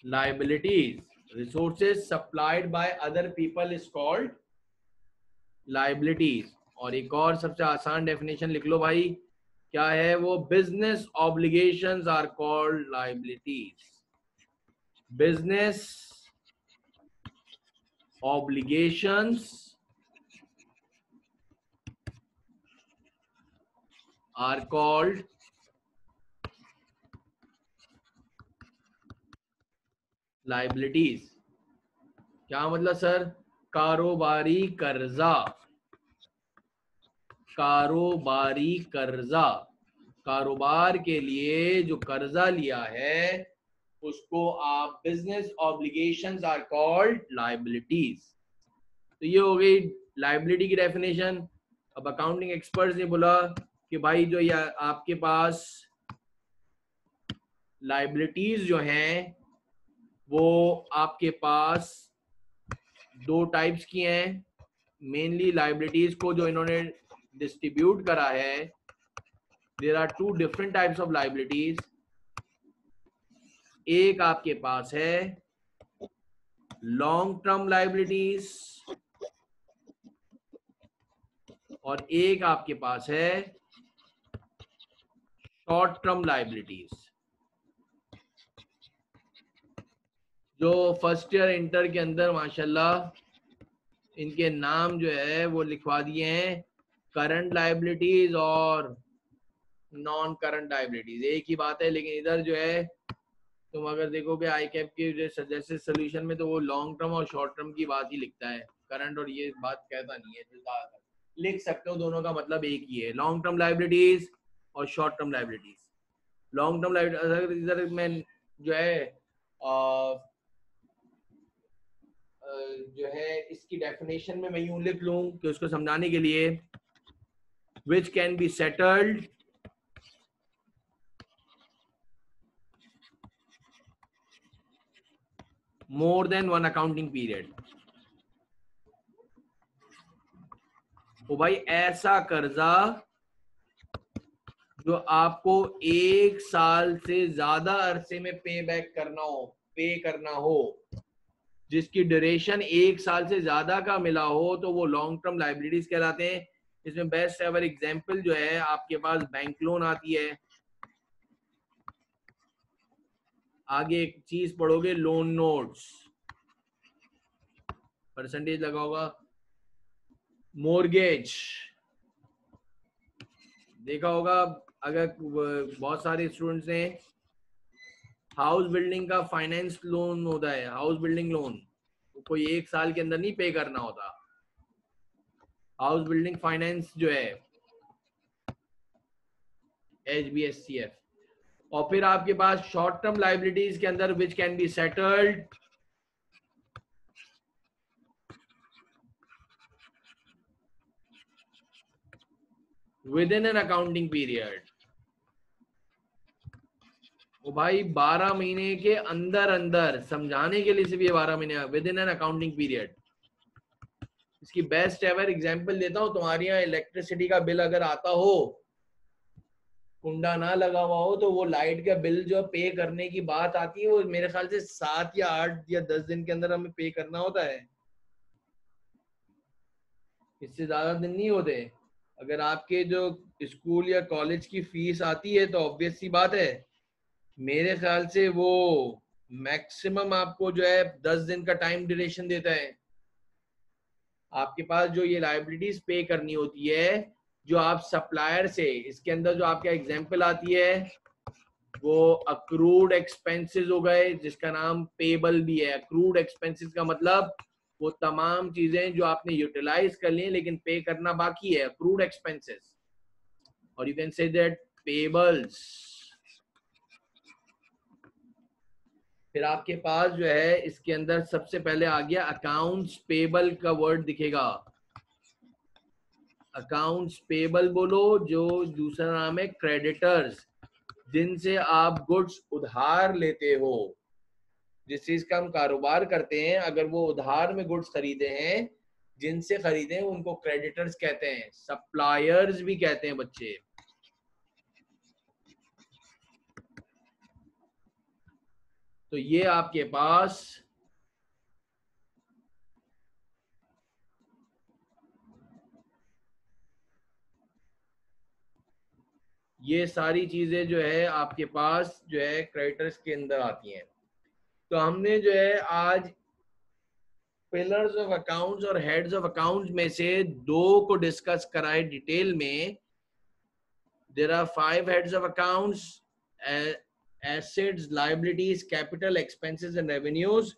liabilities. Resources supplied by other people is called liabilities. और एक और सबसे आसान डेफिनेशन लिख लो भाई, क्या है वो, business obligations are called liabilities. बिजनेस ऑब्लिगेशंस are called liabilities। क्या मतलब सर, कारोबारी कर्जा, कारोबारी कर्जा, कारोबार के लिए जो कर्जा लिया है उसको आप business obligations are called liabilities. तो ये हो गई लायबिलिटी की डेफिनेशन। अब अकाउंटिंग एक्सपर्ट्स ने बोला कि भाई जो ये आपके पास लायबिलिटीज जो हैं वो आपके पास 2 टाइप्स की हैं। मेनली लायबिलिटीज को जो इन्होंने डिस्ट्रीब्यूट करा है, there are 2 different types of liabilities. एक आपके पास है लॉन्ग टर्म लायबिलिटीज और एक आपके पास है शॉर्ट टर्म लायबिलिटीज। जो फर्स्ट ईयर इंटर के अंदर माशाल्लाह इनके नाम जो है वो लिखवा दिए हैं, करंट लायबिलिटीज और नॉन करंट लायबिलिटीज, एक ही बात है। लेकिन इधर जो है तुम अगर देखोगे आई कैप के जैसे सोल्यूशन में तो वो लॉन्ग टर्म और शॉर्ट टर्म की बात ही लिखता है, करंट और ये बात कहता नहीं है। लिख सकते हो, दोनों का मतलब एक ही है। लॉन्ग टर्म लायबिलिटीज और short term liabilities. Long term liability इधर मैं जो है इसकी डेफिनेशन में मैं यूं लिख लूं कि उसको समझाने के लिए, विच can be settled more than one accounting period. तो भाई ऐसा कर्जा जो आपको 1 साल से ज्यादा अरसे में पे करना हो, जिसकी ड्यूरेशन 1 साल से ज्यादा का मिला हो, तो वो लॉन्ग टर्म लाइबिलिटीज कहलाते हैं। इसमें बेस्ट एवर एग्जांपल जो है आपके पास बैंक लोन आती है, आगे एक चीज पढ़ोगे लोन नोट्स, परसेंटेज लगा होगा, मोर्गेज देखा होगा अगर बहुत सारे स्टूडेंट्स ने, हाउस बिल्डिंग का फाइनेंस लोन होता है, हाउस बिल्डिंग लोन कोई 1 साल के अंदर नहीं पे करना होता, हाउस बिल्डिंग फाइनेंस जो है HBSCF। और फिर आपके पास शॉर्ट टर्म लाइबिलिटीज के अंदर विच can be settled with in an accounting period. वो भाई 12 महीने के अंदर अंदर, समझाने के लिए सिर्फ ये 12 महीने, with in an accounting period. इसकी बेस्ट एवर एग्जांपल देता हूं, तुम्हारे यहाँ इलेक्ट्रिसिटी का बिल अगर आता हो, कुंडा ना लगा हुआ हो, तो वो लाइट का बिल जो पे करने की बात आती है, वो मेरे ख्याल से 7 या 8 या 10 दिन के अंदर हमें पे करना होता है, इससे ज्यादा दिन नहीं होते। अगर आपके जो स्कूल या कॉलेज की फीस आती है तो ऑब्वियस सी बात है, मेरे ख्याल से वो मैक्सिमम आपको जो है 10 दिन का टाइम ड्यूरेशन देता है। आपके पास जो ये लाइबिलिटीज पे करनी होती है, जो आप सप्लायर से, इसके अंदर जो आपका एग्जांपल आती है वो अक्रूड एक्सपेंसेस हो गए, जिसका नाम पेबल भी है। अक्रूड एक्सपेंसेस का मतलब वो तमाम चीजें जो आपने यूटिलाइज कर ली लेकिन पे करना बाकी है, अक्रूड एक्सपेंसेस, और you can say that payables. फिर आपके पास जो है इसके अंदर सबसे पहले आ गया अकाउंट्स पेबल का वर्ड दिखेगा, अकाउंट्स पेबल बोलो, जो दूसरा नाम है क्रेडिटर्स, जिनसे आप गुड्स उधार लेते हो, जिस चीज का हम कारोबार करते हैं, अगर वो उधार में गुड्स खरीदे हैं, जिनसे खरीदे हैं, उनको क्रेडिटर्स कहते हैं, सप्लायर्स भी कहते हैं बच्चे। तो ये आपके पास ये सारी चीजें जो है आपके पास जो है क्रेडिटर्स के अंदर आती हैं। तो हमने जो है आज पिलर्स ऑफ अकाउंट्स और हेड्स ऑफ अकाउंट्स में से 2 को डिस्कस कराए डिटेल में। There are 5 heads of accounts, assets, liabilities, capital, expenses and revenues.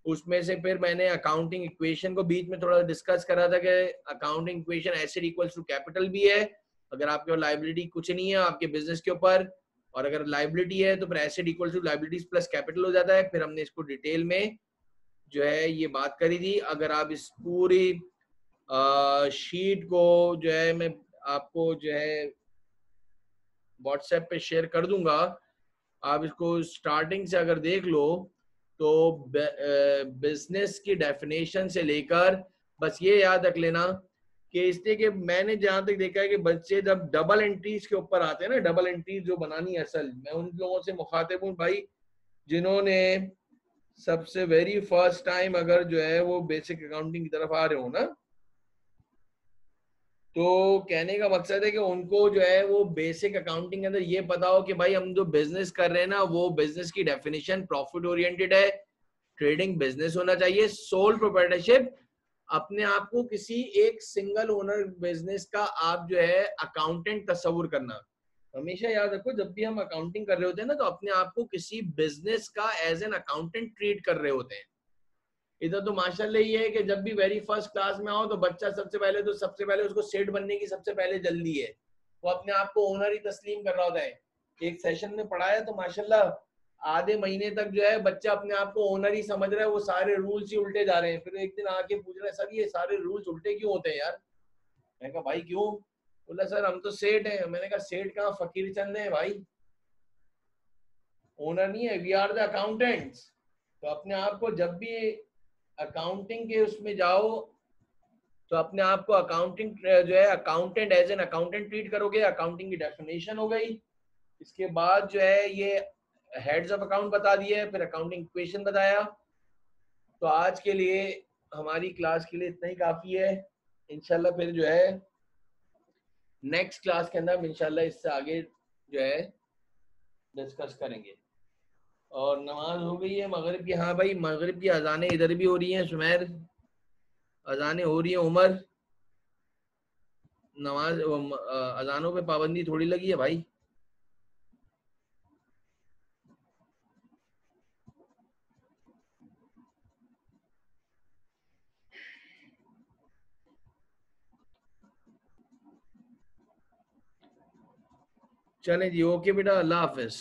उसमें से फिर मैंने अकाउंटिंग इक्वेशन को बीच में थोड़ा डिस्कस करा था कि accounting equation asset equals to capital भी है, अगर आपके पास लायबिलिटी कुछ नहीं है आपके बिजनेस के ऊपर, और अगर लायबिलिटी है तो फिर asset equals to liabilities plus capital हो जाता है। फिर हमने इसको डिटेल में जो है ये बात करी थी। अगर आप इस पूरी शीट को जो है मैं आपको जो है व्हाट्सएप पे शेयर कर दूंगा, आप इसको स्टार्टिंग से अगर देख लो तो बिजनेस की डेफिनेशन से लेकर, बस ये याद रख लेना कि इसलिए कि मैंने जहां तक देखा है कि बच्चे जब डबल एंट्रीज के ऊपर आते हैं ना, डबल एंट्रीज जो बनानी है, असल मैं उन लोगों से मुखातिब हूँ भाई जिन्होंने सबसे वेरी फर्स्ट टाइम अगर जो है वो बेसिक अकाउंटिंग की तरफ आ रहे हो ना, तो कहने का मकसद है कि उनको जो है वो बेसिक अकाउंटिंग के अंदर ये पता हो कि भाई हम जो बिजनेस कर रहे हैं ना, वो बिजनेस की डेफिनेशन प्रॉफिट ओरिएंटेड है, ट्रेडिंग बिजनेस होना चाहिए, सोल प्रोप्राइटरशिप, अपने आप को किसी एक सिंगल ओनर बिजनेस का आप जो है अकाउंटेंट तस्वुर करना। हमेशा याद रखो जब भी हम अकाउंटिंग कर रहे होते हैं ना, तो अपने आप को किसी बिजनेस का एज एन अकाउंटेंट ट्रीट कर रहे होते हैं। इधर तो माशाल्लाह ये है कि जब भी वेरी फर्स्ट क्लास में आओ तो बच्चा सबसे पहले उसको सेठ बनने की सबसे पहले जल्दी है, वो अपने आप को ओनर ही तस्लीम कर रहा होता है। एक सेशन में पढ़ाया तो माशाल्लाह आधे महीने तक जो है बच्चा अपने आप को ओनर ही समझ रहा है, वो सारे रूल्स ही उल्टे जा रहे हैं। फिर एक दिन आके पूछ रहा है सर ये सारे रूल्स उल्टे क्यों होते हैं यार? मैंने कहा भाई क्यों? बोला सर हम तो सेठ हैं। मैंने कहा सेठ कहाँ, फकीर चंद है भाई, ओनर नहीं है, वी आर द अकाउंटेंट्स। तो अपने आप को जब भी अकाउंटिंग के उसमें जाओ तो अपने आप को अकाउंटिंग जो है accountant as an accountant treat करोगे। अकाउंटिंग की डेफिनेशन हो गई, इसके बाद जो है ये हेड्स ऑफ अकाउंट बता दिए, फिर अकाउंटिंग इक्वेशन बताया। तो आज के लिए हमारी क्लास के लिए इतना ही काफी है। इंशाल्लाह फिर जो है नेक्स्ट क्लास के अंदर हम इंशाल्लाह इससे आगे जो है डिस्कस करेंगे। और नमाज हो गई है मगरिब की? हाँ भाई मगरिब की अजानें इधर भी हो रही हैं, सुमेर अजानें हो रही हैं। उमर नमाज अजानों पे पाबंदी थोड़ी लगी है भाई। चलें जी, ओके बेटा, अल्लाह हाफिज।